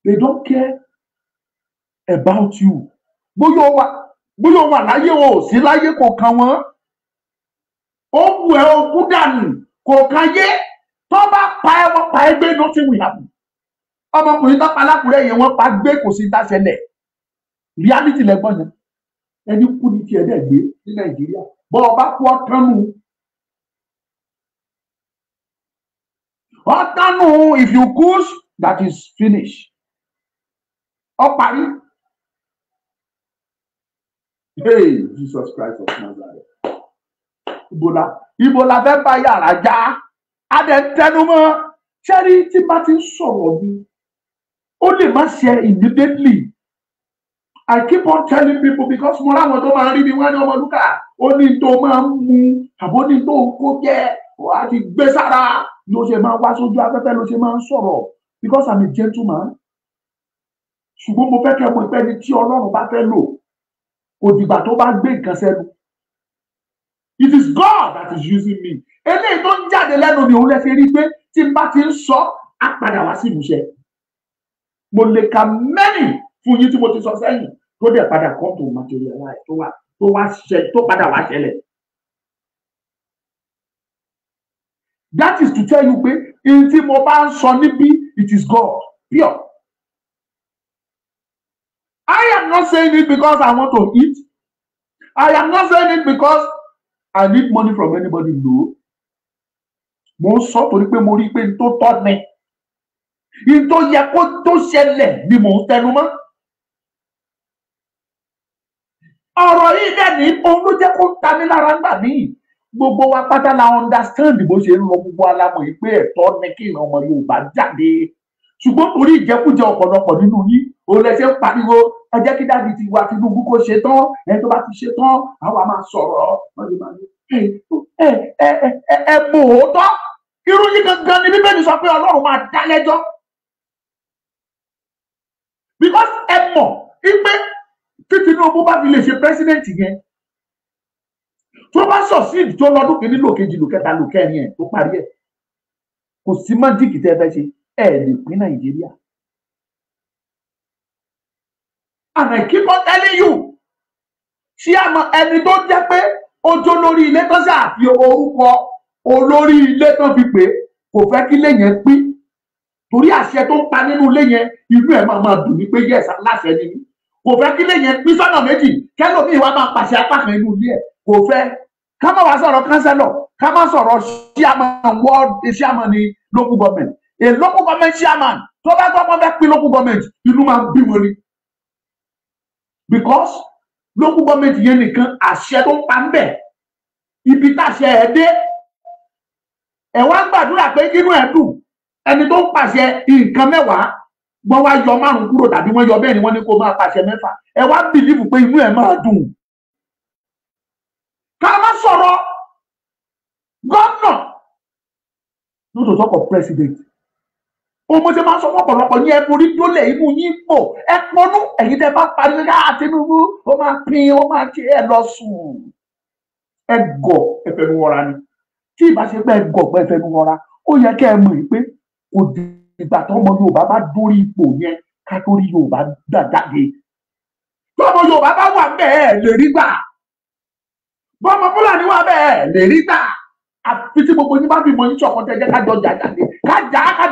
they don't care about you. Bóyá ó wà láyé o ò sí láyé kò kàn wọ́n, ó wù ẹ́ ó kú dànù kò kàn yé, tó bá pa ẹ́ wọ́n pa ẹ́ gbé, nothing will happen. Ọmọkùnrin tó pa lákùrẹ́ yẹn wọ́n pa gbé, kò sí dáṣẹlẹ̀. Reality lẹ́gbọ́n yẹn, ẹni kú ní tiẹ̀ dẹ̀ gbé ní Nàìjíríà, bọ́ ọba kú ọ̀tánu, if you push that is finish. Ó parí. Hey, Jesus Christ of Nazareth. Ibo la fẹ́ bá yàrá já, a dẹ̀ tẹnumọ́. Ṣẹ́rí tí bá ti ń sọ̀rọ̀ ni, ó lè má ṣe immediately. I keep on telling people because mo láwọn tó máa ń rí mi wá ní Ọmọlúkà, ó ní tó máa ń mu àbó ní tó ń kó jẹ, wàá ti gbé sára ló ṣe máa wá sójú afẹ́fẹ́, ló ṣe máa ń sọ̀rọ̀ because I'm a gentleman. Ṣùgbọ́n mo fẹ́ kẹ́ mọ̀ pé ẹni tí Ọlọ́run bá fẹ́ lò kò dìgbà tó bá gbé nǹkan sẹ́nu. It is God that is using me. Eléyìí tó ń jáde lẹ́nu mi òun lè ṣe rí pé tí n bá ti ń sọ á padà wá sí ìmúṣẹ. Mo lè ka many fún yín tí mo ti sọ sẹ́yìn tó dẹ̀ padà come to materialize tó padà wá ṣẹlẹ̀. That is to tell you pé in tí mo bá ń sọ níbí, it is God pure. I am not saying it because I want to eat. I am not saying it because I need money from anybody. No. Mo sọ torí pé mo rí pé n tó tọ́ ni. In tó yẹ kó tó ṣẹlẹ̀ ni mò ń tẹnu mọ́. Ọ̀rọ̀ yìí dẹ̀ ní ohun ló jẹ́ kó ta mí lára ńgbà míì. Gbogbo wa pátá la understand bó ṣe ń lọ, gbogbo alámọ̀ yìí pé ẹ̀tọ́ ni kí ìran ọmọ Yorùbá jáde. Ṣùgbọ́n torí ìjẹkújẹ ọ̀pọ̀lọpọ̀ nínú yín, òun lẹ ṣe ń pariwo, ẹ jẹ́ kí dáàdi ti wa Tinubu kó ṣe tán, ẹni tó bá ti ṣe tán, àwa máa sọ̀rọ̀. Ẹ mọ̀ òótọ́, irú yìí gangan ni Bíbélì sọ pé Ọlọ́run máa dá lẹ́jọ́. Because ẹ mọ̀ wípé tí Tinubu bá fi lè ṣe president yẹn, tó bá succeed tó lọ́dún kìíní lò kejì lò kẹta lò kẹrin ẹ̀ tó parí ẹ̀, kò sí májíìkì tẹ́ fẹ́ ṣe, ẹ lè pín Nàìjíríà. And I keep on telling you, ṣé àmọ́ ẹni tó jẹ́ pé ọjọ́ lórí ilé tó ṣàfi orúkọ olórí ilé tó fi pé kò fẹ́ kí ilé yẹn pín, torí àṣẹ tó ń pa nínú ilé yẹn inú ẹ̀ máa dùn ní pé yes aláṣẹ ni mí, kò fẹ́ kí ilé yẹn pín sọ́nà méjì, kẹ́lòmíì wá máa pàṣẹ apá kan inú ilé ẹ̀, kò fẹ́. Ká má wá sọ̀rọ̀ kánsẹ́lọ̀, ká má sọ̀rọ̀ chairman ward chairman ní local government. A local government chairman tó bá gbọ́ pé fẹ́ pín local government, inú máa ń bí wọn ni. Because local government yẹn nìkan àṣẹ tó ń pa ń bẹ̀, ibi táṣẹ ẹ̀ dé, ẹ̀ wá gbàdúrà pé kínú ẹ̀ dùn, ẹni tó ń pàṣẹ nǹkan mẹ́wàá wọ́n wá yọ 5 kúrò tàbí wọ́n yọ bẹ́ẹ̀ ni wọ́n ní kó máa pàṣẹ 6, ẹ̀ wá bìlífù pé inú ẹ̀ máa dùn. Ká má sọ̀rọ̀ governor, not to talk of president. Ọmọ ṣe máa ń sọ fún ọ̀pọ̀lọpọ̀ ní ẹ̀kún rí tó lẹ̀ inú yín pò ẹ̀pọ̀nú ẹ̀yin tẹ́ bá parí ká Tinubu ó máa pín ó máa ṣe ẹ̀ lọ sùn. Ẹ̀gọ̀ ẹ̀fẹ̀nu wọra ni. Tí ìbá ṣe pé ẹ̀gọ̀ pé ẹ̀fẹ̀nu wọra, ó yẹ kẹ́ ẹ mọ̀ pé kò dìgbà tó ọmọ Yorùbá bá dórí ipò yẹn ká tó rí Yorùbá jáde. Tó ọmọ Yorùbá bá wà bẹ́ẹ̀ lè rí gbà. Bọ́mọ Fúlàní wà bẹ́ẹ̀ lè rí gbà. Àfi tí gbogbo yín bá fi mọ yín ṣọ̀kan tẹ́jẹ́ ká jọ jà jáde ká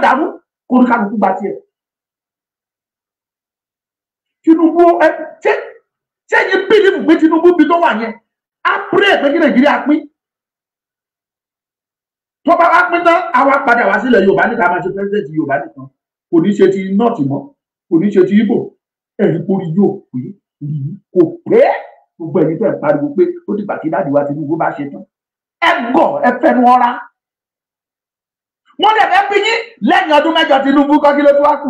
dàrú kórìkàlùkù gba tiẹ̀. Tinubu ṣé yín bílíìfù pé Tinubu bí tó wà yẹn á pírè pé kí Nàìjíríà pín. tó bá wá pín tán àwa padà wá sílẹ̀ Yorùbá níta máa ṣe president Yorùbá nìkan kò ní ṣe ti nọ́ọ̀tì mọ́ kò ní ṣe ti Ìgbò ẹ̀rí pórí yóò pé kò pé gbogbo ẹ̀yin tẹ̀ ń pariwo pé ó dìgbà tí dáàdi wa Tinubu bá ṣe tán ẹ gọ̀ ẹ fẹnu ọra wọ́n dẹ̀ fẹ́ bí yín lẹ́yìn ọdún mẹ́jọ Tinubu kọ́ kí ló tó wá kù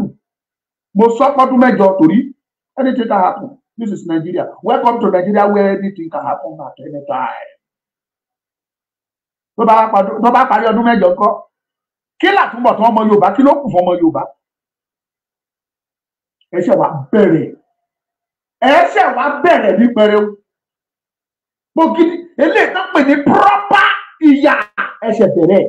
mo sọ pọ́dún mẹ́jọ torí anything can happen this is Nigeria welcome to Nigeria where anything can happen at any time tó bá parí ọdún mẹ́jọ kọ́ kí làtúbọ̀ tán ọmọ Yorùbá kí ló kù fún ọmọ Yorùbá ẹ ṣe wá bẹ̀rẹ̀ ní pẹrẹu gbòógì eléyìí tó pè ní proper ìyà ẹ ṣe bẹ̀rẹ̀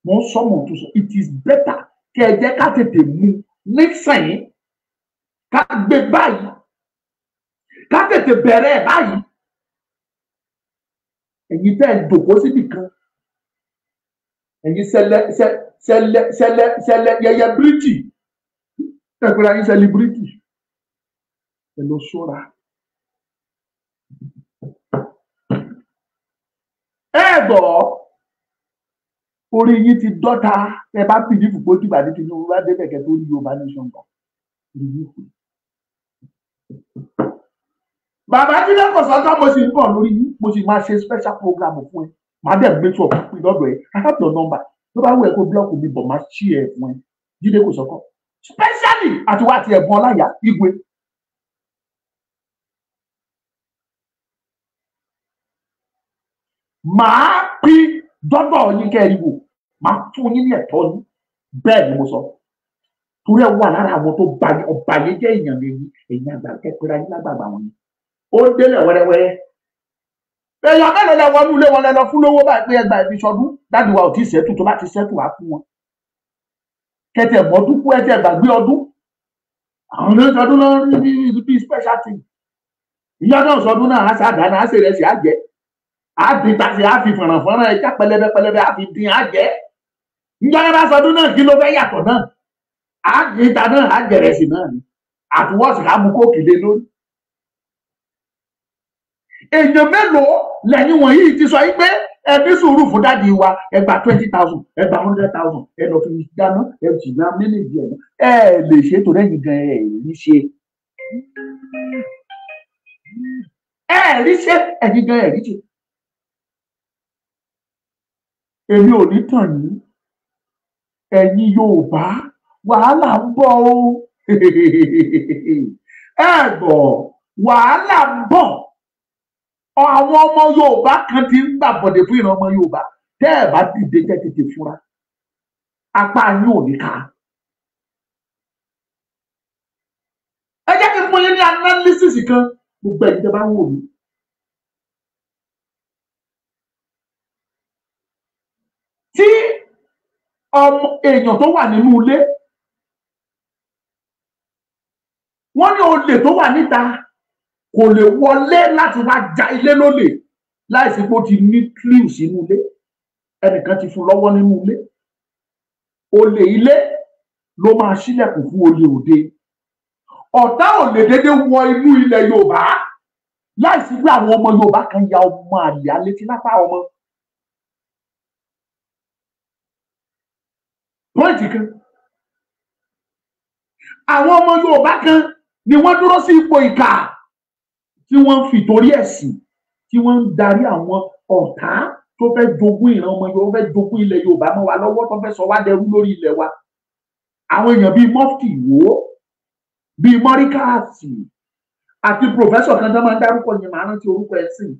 mo sọ mo tún sọ it is better kẹ́ ẹ jẹ́ ká tètè mú nísìnyí ká gbé báyìí ká tètè bẹ̀rẹ̀ báyìí ẹ̀yin tẹ́ ẹ dòkó síbì kan ẹ̀yin sẹlẹ yẹyẹ bíríìtì ẹ̀pẹ̀rẹ̀ ẹ̀yin sẹlẹbíríìtì ẹ lọ ṣọ́ra ẹ gbọ́ orí yín ti dọ́ta ẹ bá bìlí fún pójú ìbàdí Tinubu bá dé kẹ̀kẹ́ tó rí Yorùbá nation gbà orí yín fún bàbá jíjẹ kò sọ́tọ̀ mo sì ń bọ̀ lórí yín mo sì máa ṣe special program fún ẹ màá dẹ̀ make sure pín lọ́dọ̀ ẹ I have your number tó bá wù ẹ kó blọọkù mi bọ̀ máa ṣí ẹ fún ẹ Jídé kò sọ́kọ̀ specially àti wá àti ẹ̀gbọ́n ọláyà Igwe màá pín dọ́dọ̀ yín kẹ́rì wò máa fún yín ní ẹ̀tọ́ ní bẹ́ẹ̀ ni mo sọ torí ẹ wà lára àwọn tó ọba yẹn jẹ́ èèyàn lẹ́yìn ẹ̀yìn àgbà kẹ́kẹ́rẹ́ ayé lágbàgbà wọn ni ó délẹ̀ wẹ́rẹ́wẹ́rẹ́ èèyàn mélòó lẹ wọnú ilé wọn lẹ lọ fún lówó báyìí pé ẹgbàá ìfi sọdún dáàdi wa ò tí ì sẹ́tù tó bá ti sẹ́tù wá fún wọn kẹtẹ mọ́dún kú ẹtẹ gbàgbé ọdún àwọn ilé sọdún náà ní bí special thing ìyá náà sọdún náà á ṣàdáná á ṣèrẹsì á jẹ á dín tàṣí á fi fọ̀nrànfọ̀nrán ẹja pẹlẹbẹ á fi dín á jẹ ìjọ yẹn bá sọdún náà kí ló fẹ́ yàtọ̀ náà á dín ta náà á jẹrẹsì náà ni àtúwọ́sì ká mú kóòkì lé lórí èèyàn mélòó lẹ́yìn wọ̀nyí ti sọ yìí pé ẹbí sùúrù fún dáàdi wa ẹgbàá 20,000 ẹgbàá 100,000 ẹ lọ fi dáná ẹ jì náà mílíọ̀nù ẹ lè ṣètò lẹ́yìn gan ẹ rí ṣe ẹ̀yin gan ẹ rí ṣe èmi ò ní tàn yín ẹ̀yin Yorùbá wàhálà ń bọ̀ o ẹ gbọ́ wàhálà ń bọ̀ àwọn ọmọ Yorùbá kan ti ń gbàbọdè fún ìran ọmọ Yorùbá tẹ́ ẹ bá dìde jẹ́ tètè fúnra apá yín ò ní ká ẹ jẹ́ kí n fún yín ní analysis kan gbogbo ẹ̀yin tẹ́ bá wò mí tí ọmọ èèyàn tó wà nínú ilé wọ́n ní olè tó wà níta kò lè wọlé láti wá já ilé lólè láìsí pé ó ti ní clue sínú ilé ẹnìkan ti fún lọ́wọ́ nínú ilé olè ilé ló máa ṣílẹ̀kùn fún olè òde ọ̀tá ò lè dédé wọ inú ilẹ̀ Yorùbá láìsí pé àwọn ọmọ Yorùbá kan ya ọmọ àlè alétí lápá ọmọ pọ́ìntì kan àwọn ọmọ Yorùbá kan ni wọ́n dúró sí ipò ìkà tí wọ́n ń fi torí ẹ̀sìn tí wọ́n ń darí àwọn ọ̀tá tó fẹ́ jogún ìran ọmọ Yorùbá fẹ́ jogún ilẹ̀ Yorùbá mọ́ wa lọ́wọ́ tó fẹ́ sọ wá dẹrú lórí ilẹ̀ wa àwọn èèyàn bíi Mufti wò ó bíi mọ́ríkàsì àti pòfẹ́sọ̀ kan tó máa ń dárúkọ yẹn máa rántí orúkọ ẹ̀ sìn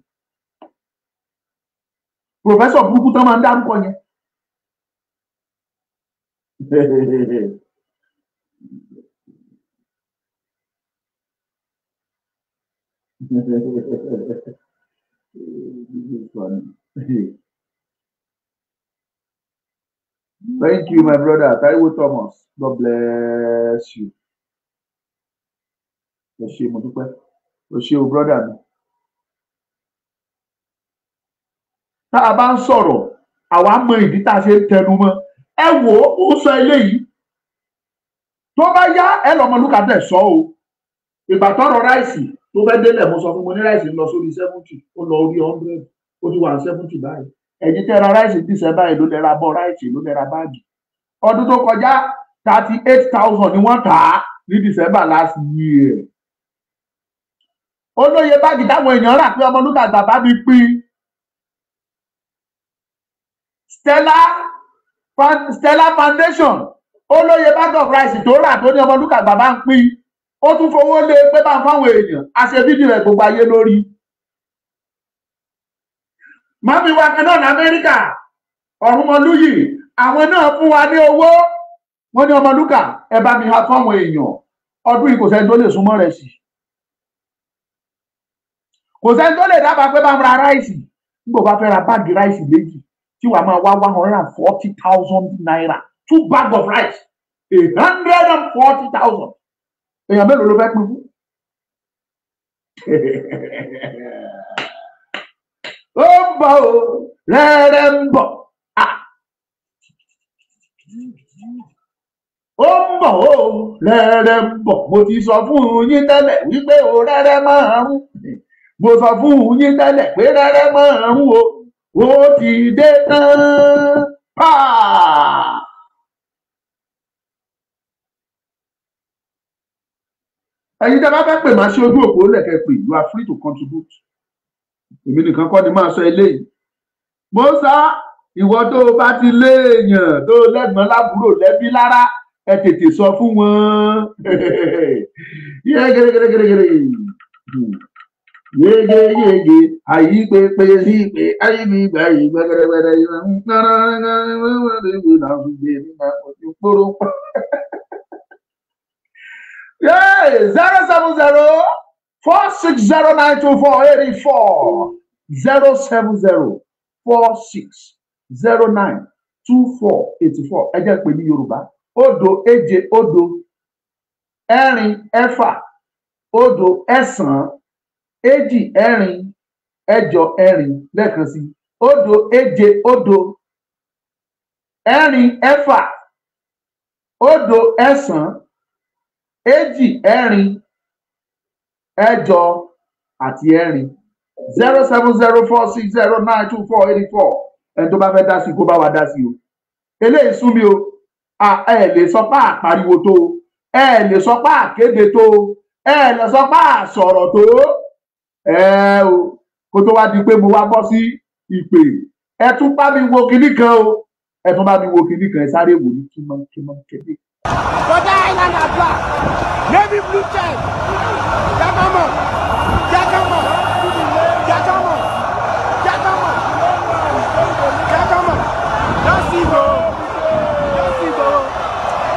pòfẹ́sọ̀ burúkú tó máa ń dárúkọ yẹn Thank you, my brother. Taiwo Thomas. God bless you. Ẹ ṣé mo dúpẹ́. Ẹ ṣé o brother mi. Tá a bá ń sọ̀rọ̀, àwa mọ ìdí tá a ṣe ń tẹnu mọ́. Ẹ wò ó sọ eléyìí. Tó bá yá ẹ lọ́mọ lúkàtẹ̀ sọ o. Ìgbà tọrọ ráìsì tó fẹ́ délẹ̀ mo sọ fún mo ní ráìsì ń lọ sórí 70 ó lọ orí 100 ó ti wà 70 báyìí ẹ̀yin tẹ́ ra ráìsì December yìí ló lè ra bọ́ ráìsì ló lè ra báàgì ọdún tó kọjá 38,000 ni wọ́n tà á ní December last year ó lóye báàgì táwọn èèyàn rà pé Ọmọlúkà bàbá mi pín Stella Foundation ó lóye bag of rice tó rà tó ní Ọmọlúkà bàbá ń pín ó tún fowó lé pé bá ń fáwọn èèyàn àṣẹ fídíò rẹ̀ gbogbo ayé lórí mọ́mí wa kan náà ní Amẹ́ríkà Ọ̀rúnmọlúyì àwọn náà fún wa ní owó wọ́n ní Ọmọlúkà ẹ bá mi ha fáwọn èèyàn ọdún yìí kò sẹ́ni tó lè súnmọ́ rẹ̀ sí kò sẹ́ni tó lè dábàá pé bá ń ra ráìsì nígbà bá fẹ́ ra báàgì ráìsì méjì tí wàá máa wá 140,000 naira 2 bag of rice 140,000 èèyàn mélòó ló fẹ́ pín fún. ó ń bọ̀ o rẹ́rẹ́ ń bọ̀ ó ń bọ̀ o rẹ́rẹ́ ń bọ̀ mo ti sọ fún yín tẹ́lẹ̀ wípé o rẹ́rẹ́ máa rún mo sọ fún yín tẹ́lẹ̀ pé rẹ́rẹ́ máa rún o ó ti dé tán ẹ̀yin tẹ́ bá fẹ́ pè máa ṣe ojú òpó lẹ̀kẹ́ pè you are free to contribute èmi nìkan kọ́ ni máa sọ eléyìí mo sá ìwọ tó o bá ti léèyàn tó lẹ́gbọ̀n lábúrò lẹ́bí lára ẹ tètè sọ fún wọn yége àyí pépé sí pé ayé mi gbà yìí gbẹgbẹrẹgbẹrẹ yeah 070-46092484 070-46092484 ẹ jẹ́ pè ní Yorùbá òdo èje òdo ẹ̀rin ẹ̀fà òdo ẹ̀sán èjì ẹ̀rin ẹ̀jọ ẹ̀rin lẹ́ẹ̀kan sí òdo èje òdo ẹ̀rin ẹ̀fà òdo ẹ̀sán èjì ẹ̀rin ẹ̀jọ àti ẹ̀rin 070-46092484 ẹni tó bá fẹ́ dá sí kó bá wa dá sí o eléyìí sú mi o ẹ lè sọ pé àpariwo tó ẹ lè sọ pé àkéde tó ẹ lè sọ pé àsọ̀rọ̀ tó o kó tó wá di pé mo wá bọ́ sí ìpè ẹ tún bá mi wo kinní kan o ẹ tún bá mi wo kinní kan ẹ sáré wò ní kímọ́ kéde. Bọ́dá Island àgbà navy blue check jákàmọ̀ jákàmọ̀ jákàmọ̀ jákàmọ̀ jákàmọ̀ lọ́sìgbò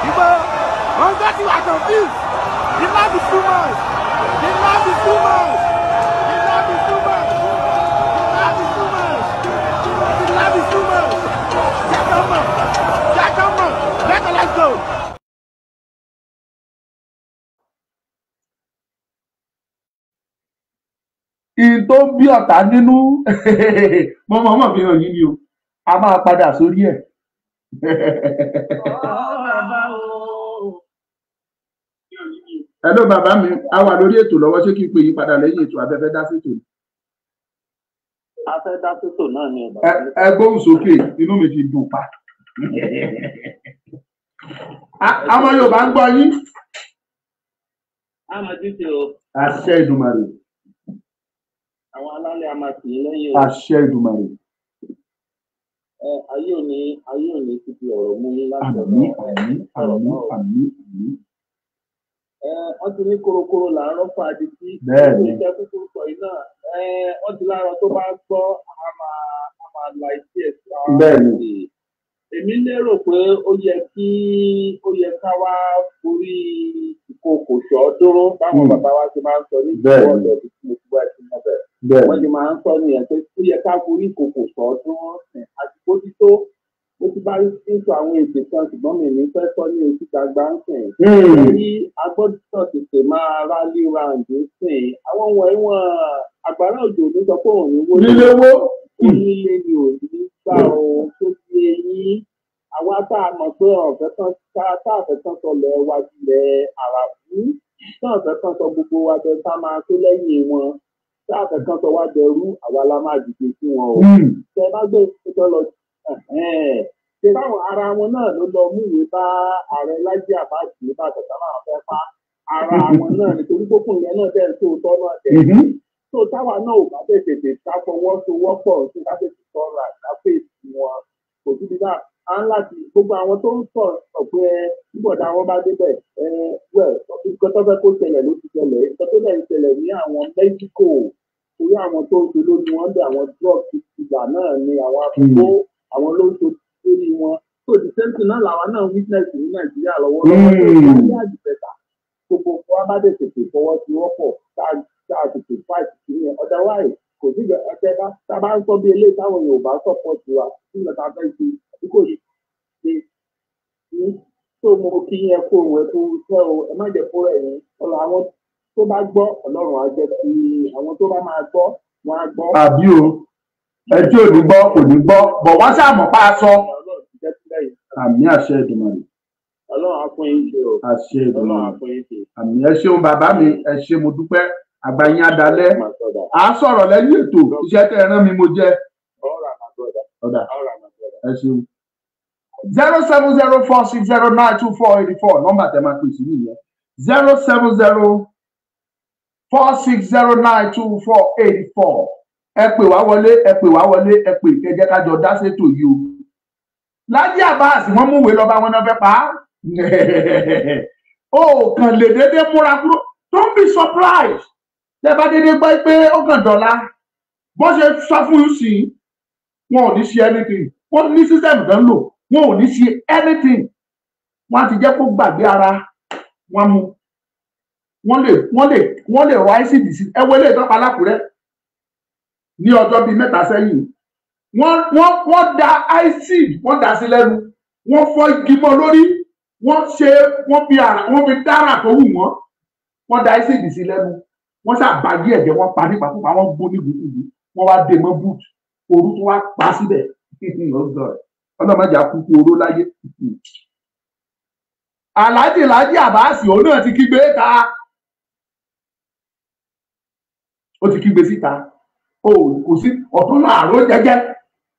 ìgbò wọn gbọ́ sí wà confused the love is too much the love is too much the love is too much the love is too much jákàmọ̀ let's go. tó ń bí ọ̀tá nínú mọ́mọ́ fi hàn yín ni o a máa padà sórí ẹ̀. Hello bàbá mi a wà lórí ètò lọ́wọ́ ṣé kí n pè yín padà lẹ́yìn ètò abẹ́fẹ́ dá sétò. A fẹ́ dá sétò náà ni ọ̀bà. Ẹ gbóhùn sókè inú mi ti dùn pa. Àwọn Yorùbá ń gbọ́ yín. A máa dídì o. Àṣẹ Ìdùmarè. Àwọn alálẹ̀ a máa tì í lẹ́yìn o. Àṣẹ Ìdùmarè. Ayé òní ti di ọ̀rọ̀ mú yín láti ọ̀dọ̀ àmín. Wọ́n ti ní korokoro là ń rọ́pò adití. Bẹ́ẹ̀ni. Ìjẹ́ kúkúrú sọ yìí náà. Wọ́n ti lára tó bá gbọ́ a máa la etí ẹ̀ sí àwọn. Bẹ́ẹ̀ni. Èmi lérò pé ó yẹ ká wá borí ìkòkò ṣọ́ dúró báwọn bàbá wa ti máa ń sọ ní ìgbọ́ ọ̀dọ̀ tí mo ti wá sí náà bẹ̀rẹ̀. Wọ́n ti máa ń sọ nìyẹn pé ó yẹ ká borí ìkòkò ṣọ́ dúró àsìkò tí tó ó ti bá rí sísọ àwọn èdè kan ṣùgbọ́n mi ní fẹ́ sọ ní oṣù gbàgbà ń sìn. Èyí agbọ́dọ̀ tètè máa rálé ráǹdì ń sìn. Àwọn wọ̀nyí wọn àgbàrá òjò ní sọ pé òun ní wó nílé wó onílé ni ò ní gbà ohun tó ti eyín. Àwa tá a mọ̀ pé ọ̀fẹ́ tán sọlẹ̀ wájú ilẹ̀ àràbù tá ọ̀fẹ́ tán sọ gbogbo wa bẹ ká máa tó lẹ́yìn wọn. Táàfẹ́ kan sọ wá dẹrú àwa la máa dìde sí wọn o. Ṣé bá gbé ìṣèjọ lọ ṣe báwọn ara wọn náà ló lọ múwèé bá ààrẹ Lájí Abbas Ìbàdàn táwọn fẹ́ pa ara wọn náà nítorí kókò yẹn náà dẹ̀ tó tọ́ náà dẹ̀. Tó táwa náà ò bá tètè ká fọwọ́sowọ́pọ̀ sí ká tètè sọ̀rọ̀ àgbáfẹ́ ìsìn wọn kò sí bí náà à ń láti gbogbo àwọn tó ń sọ̀rọ̀ pé nígbọ̀dá wọn bá débẹ̀ nǹkan tó fẹ́ kó ṣẹlẹ̀ ló ti ṣẹlẹ̀ nǹkan tó dẹ̀ ṣẹlẹ̀ ní àwọn Mexico torí àwọn tó ń ṣe lórí wọn bẹ àwọn drug ìgbà náà ni àwọn àkókò àwọn ló ń ṣe lórí wọn tó di sẹ́ńtì náà làwọn náà witness ní Nàìjíríà lọ́wọ́lọ́wọ́ tó ń yá àjùbẹ́ta gbogbo wa bá dẹ̀ tètè fọwọ́ sí wọ́pọ̀ tá a tètè fight sí yẹn otherwise kò sí ẹgbẹ́ tá a bá ń sọ bí eléyìí táwọn Yorùbá support wa nígbà tá a fẹ́ ṣe àdúgbò yìí ṣe ní tó mo kí yẹn kó òun ẹ̀kú tẹ́ o ẹ má jẹ́ kó rẹ̀ yẹn ọ̀rọ̀ àwọn tó bá gbọ́ Ọlọ́run á jẹ́ kí àwọn tó bá máa gbọ́ wọn á gbọ́. àbí o ẹjọ́ ò ní gbọ́ kò ní gbọ́ bọ̀ wọ́n ṣàmọ̀ pa aṣọ. àmì àṣẹ Èdùmàrè. Ọlọ́run á fún yín ṣe o. àṣẹ Èdùmàrè. Ọlọ́run á fún yín ṣe. àmì ẹ ṣeun bàbá mi ẹ ṣe mo dúpẹ́ àgbáyé adalẹ́ à á sọ̀rọ̀ lẹ́yìn ètò iṣẹ́ tẹ́ ẹ rán mi mo jẹ́. ọ̀dà ẹ ṣeun. 07046092484 nọ́mbà tẹ́ máa pè sí nìyẹn 07046092484 ẹ pè wá wọlé ẹ pè kẹjẹ kájọ dá sétò yìí o. Lájí Abbas wọ́n múwèé lọ bá wọn náà fẹ́ pa á ó kàn lè dédé múra kúrò don't be surprised tẹ́ bá dédé gbọ́ pé ó kàn dọ̀la bó ṣe sọ fún yín sí wọn ò ní ṣe anything wọ́n ní system kan lò wọn ò ní ṣe anything wọ́n ti jẹ́ kó gbàgbé ara wọn mú wọ́n lè rọ icd sí ẹ wọlé ìtọ́pá lákùrẹ́ ní ọjọ́ bíi mẹ́ta sẹ́yìn wọ́n da icd wọ́n dà sí lẹ́nu wọ́n fọ́ igi mọ́ lórí wọ́n fi dára tó wù wọ́n da icd sí lẹ́nu wọ́n ṣàbàgé ẹ̀jẹ̀ wọ́n pa nípa púpà wọ́n gbó ní gbùgbùgbù wọ́n wá dé mọ́ boot ooru tó wá pa síbẹ̀ ọlọ́mọdé àkúkú oró láyé. Alhaji Lájí Abbas òun náà ti kígbe ta ó ti kígbe síta kò sí ọ̀tún láàárọ̀ jẹ́jẹ́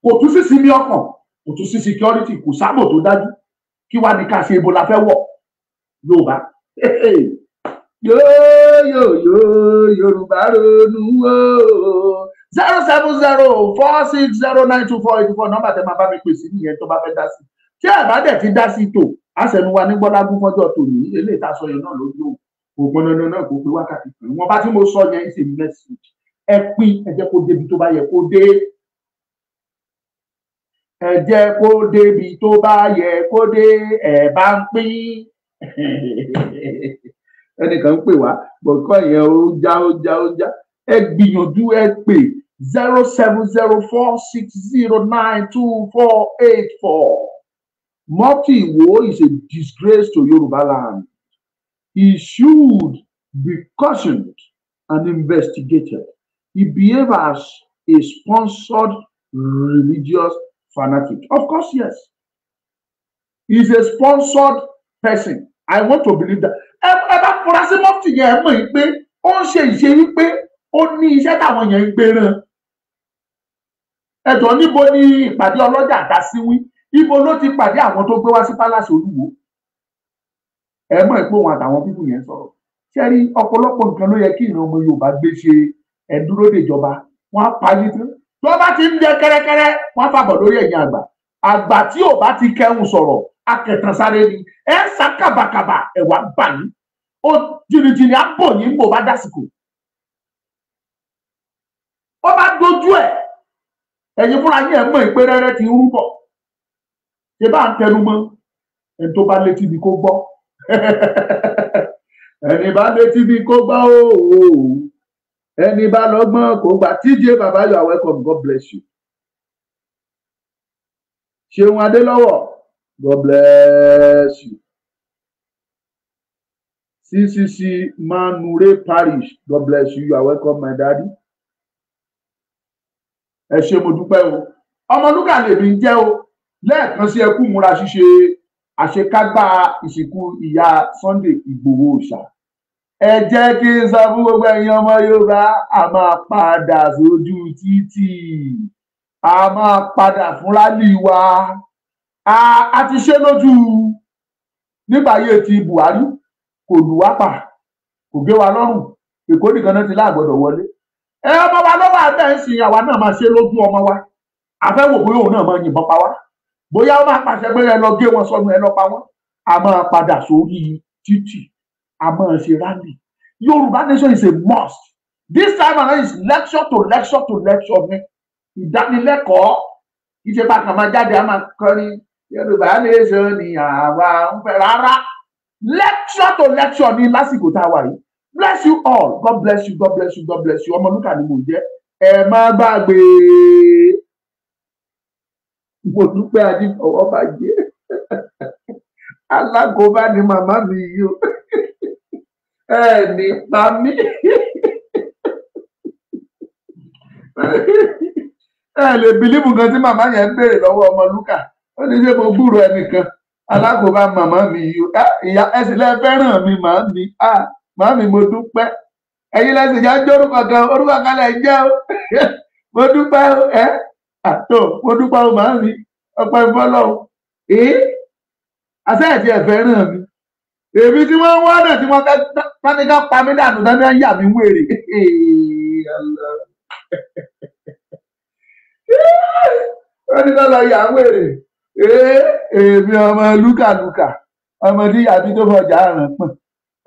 kò tún sí sinmi ọkàn kò tún sí security kò sábò tó dájú kí wàá ní ká ṣe ibo la fẹ́ wọ̀ Yorùbá Yorùbá ronú o 07046092484 nọ́mbà tẹ́ máa bá mi pè sí nìyẹn tó bá fẹ́ dá sí tí ẹ bá dẹ̀ ti dá sí tò àṣẹnu wa ní gbọ́dágún fọ́jọ́ tòní eléyìí tá a sọ yẹn náà lójú ògbọ́n dandan náà kò pé wákàtí kan wọn bá tí mo sọ yẹn ṣe message ẹ pín ẹ jẹ́ kó débi tó bá yẹ kó dé ẹ jẹ́ kó débi tó bá yẹ kó dé ẹ bá ń pín ẹnìkan ń pè wá bọ̀kọ́ yẹn ó já ẹ gbìyànjú ẹ pè 07046092484. Mufti Iwo is a disgrace to Yoruba land. He should be cautioned and investigated. He behaves as a sponsored religious fanatic. Of course, yes. He's a sponsored person. I want to believe that. Ẹ bá fura sí Mufti yẹn mọ̀ pé ó ń ṣe ìṣe wípé ó ní iṣẹ́ táwọn yẹn ń gbé rán. Ẹ̀jọ̀ níbo ni ìpàdé ọlọ́jà àdásíwí? Ibo ló ti pàdé àwọn tó gbé wá sí pálásì Olúwo ẹ mọ̀ pé òun àtàwọn pípù yẹn sọ̀rọ̀ ṣẹ́rí ọ̀pọ̀lọpọ̀ nǹkan ló yẹ kí ìran ọmọ Yorùbá gbé ṣe ẹ̀dúró dèjọba wọn á parí tán tó bá ti ń jẹ kẹ́rẹ́kẹ́rẹ́ wọn á fàbọ̀ lórí ẹ̀yìn àgbà tí ò bá ti kẹ́hùn sọ̀rọ̀ akẹ̀tàn sáré ni ẹ sá kàbàkàbà ẹ̀wà bà yín ó jìnnìjìnnì á bọ̀ yín bò bá dásìkò ó bá dojú ẹ̀ ẹ̀yin fúnra yín ẹ̀ mọ̀ ìpè rẹ́rẹ́ ti rú bọ̀ ṣe bá ń tẹnu mọ́ ẹni tó bá létí ni kó gbọ́ ẹni bá létí ni kó gbọ́ ooo ẹni bá lọ́gbọ́n kó gbà TJ baba you are welcome God bless you Ṣeun Adélọ́wọ̀ God bless you CCC Manure Parish God bless you you are welcome my daddy ẹ ṣé mo dúpẹ́ o Ọmọlúkà lèmi ń jẹ́ o lẹ́ẹ̀kan sí ẹkú múra ṣíṣe àṣekágbá ìsìnkú ìyá Sunday Ìgbòho Òòṣà ẹ jẹ́ kí n sọ fún gbogbo ẹ̀yin ọmọ Yorùbá a máa padà sójú títì a máa padà fún rálì wa a ti ṣe lójú nígbà ayé ti Buhari kò lù wá pa kò gé wa lọ́rùn Èkó nìkan náà ti láàgbọ́dọ̀ wọlé ọmọ wa lọ́wọ́ àbẹ́ ń sìn àwa náà máa ṣe lójú ọmọ wa àfẹ́wò bóyá òun náà máa yìnbọn pa wá bóyá ó máa pàṣẹ pé ẹ lọ gé wọn sọnù ẹ lọ pa wọn a máa padà sórí títì a máa ṣe rally Yorùbá nation is a must this time around is lecture to lecture to lecture ní ìdánilẹ́kọ̀ọ́ ìṣe pàkàn máa jáde a máa kọrin Yorùbá nation ni àwa ń fẹ́ rárá lecture to lecture ní lásìkò tá a wà yìí bless you all God bless you God bless you God bless you Ọmọlúkà ni mò ń jẹ́ ẹ má gbàgbé mo dúpẹ́ adífọwọ́ bàjẹ́ alákòóbá ni màmá mi yìí o ẹ ní pa mí ẹ lè bìlíbù kan tí màmá yẹn ń béèrè lọ́wọ́ Ọmọlúkà ó ní ṣé mo gbúrò ẹnìkan alákòóbá màmá mi yìí o ìyá ẹ sì lẹ fẹ́ràn mi màá mi mo dúpẹ́ ẹ̀yin lẹ́sìn jẹ́ ọjọ́ orúkọ kan lẹ̀ jẹ́ o mo dúpẹ́ ẹ àtò mo dúpẹ́ o màá mi ọpẹ́ ìfọlọ́ o àṣẹ́ẹ̀tì ẹ̀fẹ́ ràn mí èmi tí wọ́n wá náà tí wọ́n fẹ́ ká pa mí dànù tán náà yà mí wèrè wọ́n ní ká lọ yà wèrè èmi ọmọ lúkàlúkà ọmọ tí yàbí tó fọjà àràn pọ̀n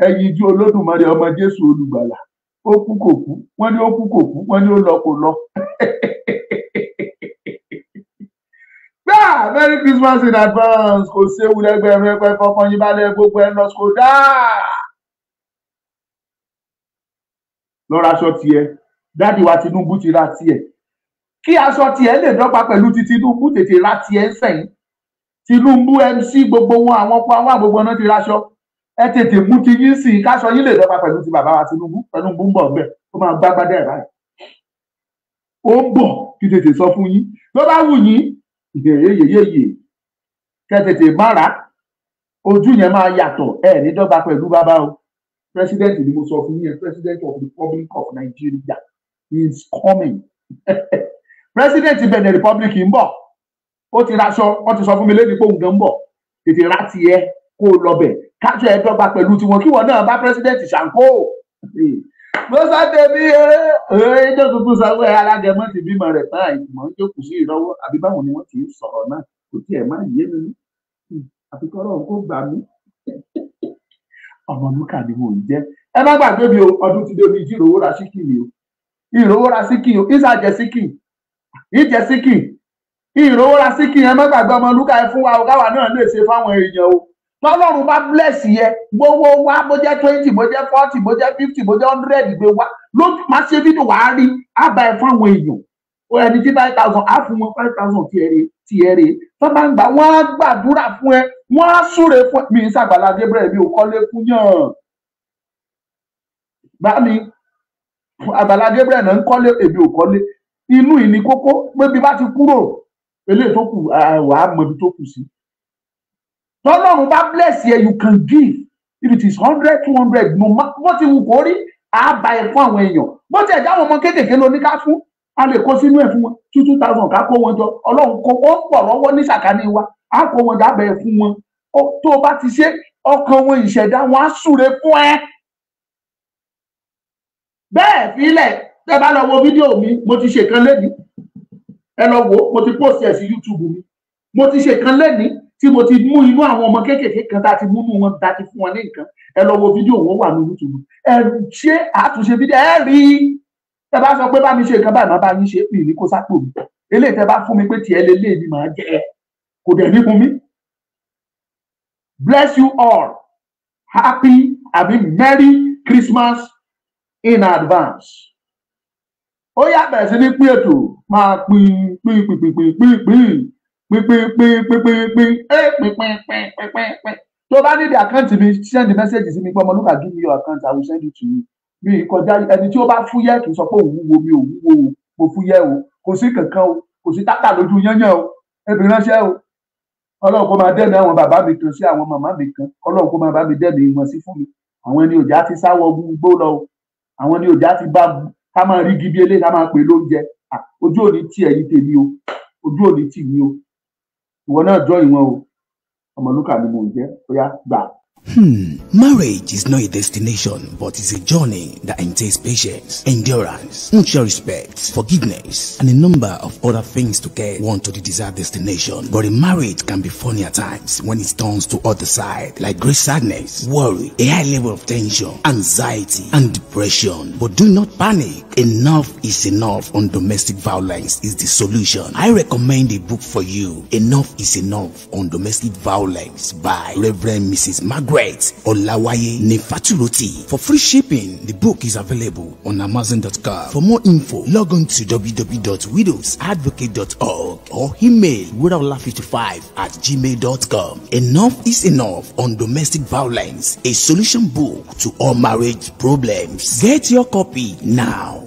ẹyin ju Olódùmarè ọmọ Jésù olùgbàlà ó kú kò kú wọ́n ní ó kú kò kú wọ́n ní ó lọ kò lọ. Merry Christmas in advance kò séwu lẹ́gbẹ̀ẹ́ rẹpẹ́ fọkàn yín balẹ̀ gbogbo ẹ̀ lọ sódà. lọ́ra aṣọ tiẹ̀ dáàdi wa Tinubu ti ra tiẹ̀ kí aṣọ tiẹ̀ lè dọ́gba pẹ̀lú ti Tinubu tètè ra tiẹ̀ ń sẹ́yìn Tinubu MC gbogbo wọn àwọn ọkọ àwọn gbogbo náà ti raṣọ ẹ tètè mú ti yín sí i káṣọ yín lè dọ́gba pẹ̀lú ti bàbá wa Tinubu ń bọ̀ bẹ́ẹ̀ ó máa gbágbádá ẹ̀ báyìí ó ń bọ̀ kí tètè sọ fún yín ló bá wù yín yèyèyèyè kẹ tètè mára ojú yẹn máa yàtọ̀ ẹ ní dọ́gba pẹ̀lú bàbá o president ni mo sọ fún yín president of the Republic of Nigeria is coming president Benin Republic ń bọ̀ ó ti raṣọ wọ́n ti sọ fún mi lẹ́ni pé òun gan ń bọ̀ tètè ra tiẹ̀ kó o lọ bẹ̀ kájọ ẹ dọ́gba pẹ̀lú tiwọn kí wọn náà bá president ṣàǹkó mo sáde bí ẹjọ́ tuntun sanwó ẹ alágẹmọ ti bímọ rẹ̀ tán àìmọ̀ ń jókòó sí ìrọwọ́ àbí báwọn ni wọ́n ti ń sọ̀rọ̀ náà kò tiẹ̀ máa yé mi ní àfikọ́rọ̀ kó gbà mí Ọmọlúkà ni mò ń jẹ́ ẹ má gbàgbé mi o ọdún ti dé mi ìrówó ra síkì ni o ìrówó ra síkì o ìsàjẹ síkì ìjẹ síkì ìrówó ra síkì ẹ má gbàgbé Ọmọlúkà ẹ fún wa o káwa náà lè ṣe fáwọn èèyàn o tọ́lọ́run bá bless yẹ gbowó wá bó jẹ́ 20 bó jẹ́ 40 bó jẹ́ 50 bó jẹ́ 100 gbé wá ló máa ṣe fídíò wàá rí àbá ẹ fáwọn èèyàn ẹni tí 5,000 á fún wọn 5,000 tiẹ̀ rè tó bá ń gbà wọ́n á gbàdúrà fún ẹ wọ́n á súre fún mi Àgbàlá Gabriel mi ò kọ́lé fún yàn bá mi Àgbàlá Gabriel náà ń kọ́lé èmi ò kọ́lé inú ìní kókó pé bí bá ti kúrò eléyìí tó kù wàá mọ ibi tó kù sí. Tọ́lọ́run bá bless you, you can give. If it is 100, 200, no matter what you kò rí, á bá ẹ fún àwọn èèyàn. Bó ti ẹ̀já àwọn ọmọ kéékèèké ló ní ká fún, a lè kó sínú ẹ̀ fún wọn. 2,000 ká kó wọn jọ. Ọlọ́run kó ó pọ̀ lọ́wọ́ ní sàkání wa. Á kó wọn jábẹ̀ ẹ̀ fún wọn. Tó o bá ti ṣe ọkàn wọn ìṣẹ̀dá wọn á súre fún ẹ. Bẹ́ẹ̀ fílẹ̀ tẹ́ bá lọ wo fídíò mi, mo ti ṣe kan lẹ́ni. Ẹ lọ wo, mo ti post ẹ̀ sí YouTube mi. Mo ti ṣe kan lẹ́ni. Tí mo ti mú inú àwọn ọmọ kéékèèké kan tá a ti mú inú wọn tá a ti fún wọn ní nǹkan ẹ lọ wo fídíò wọn wà ní YouTube ẹ ṣe àtúnṣe fídíò ẹ rí ẹ bá sọ pé bá mi ṣe nǹkan báyìí má bá yín ṣe pè ní kó sápò mi eléyìí tẹ bá fún mi pé tiẹ̀ lélẹ̀ ni màá jẹ kò dẹ̀ ní fún mi. Bless you all happy Merry Christmas in advance. Ó yá bẹ̀rẹ̀ sí ní pín ètò máa pín tó bá nídìí àkáǹtì mi send the message sí mi pé Ọmọlúkà give me your account I will send it to you mi kọjá ẹni tí ó bá fúyẹ́ kì í sọ pé òun wúwo mi ò wúwo o mo fúyẹ́ o kò sí kankan o kò sí tátà lójú yányán o ẹbí ránṣẹ́ o Ọlọ́run kó máa dẹ́mi àwọn bàbá mi kan sí àwọn màmá mi kan Ọlọ́run kó máa bá mi dẹ́mi wọn sí fún mi àwọn ni òjá ti sáwọ gbogbo lọ àwọn ni òjá ti bá ká máa rí gidi eléyìí ká máa pè lóúnjẹ ojú òní tí ẹ̀yin tèmi o ojú òní tì mí o ìwọ náà jọ ìwọ̀n o Ọmọlúkà ni mò ń jẹ́ ó yá gbà. Marriage is not a destination, but it's a journey that entails patience, endurance, mutual respect, forgiveness, and a number of other things to get one to the desired destination. But a marriage can be funny at times when it turns to other side, like great sadness, worry, a high level of tension, anxiety, and depression. But do not panic. Enough is enough on domestic violence is the solution. I recommend a book for you, Enough is Enough on Domestic Violence by Reverend Mrs. Margaret Olawaye Nefatuloti. For free shipping, the book is available on Amazon.com. For more info, log on to www.widowsadvocate.org or email widowla55@gmail.com. Enough is Enough on Domestic Violence, a solution book to all marriage problems. Get your copy now.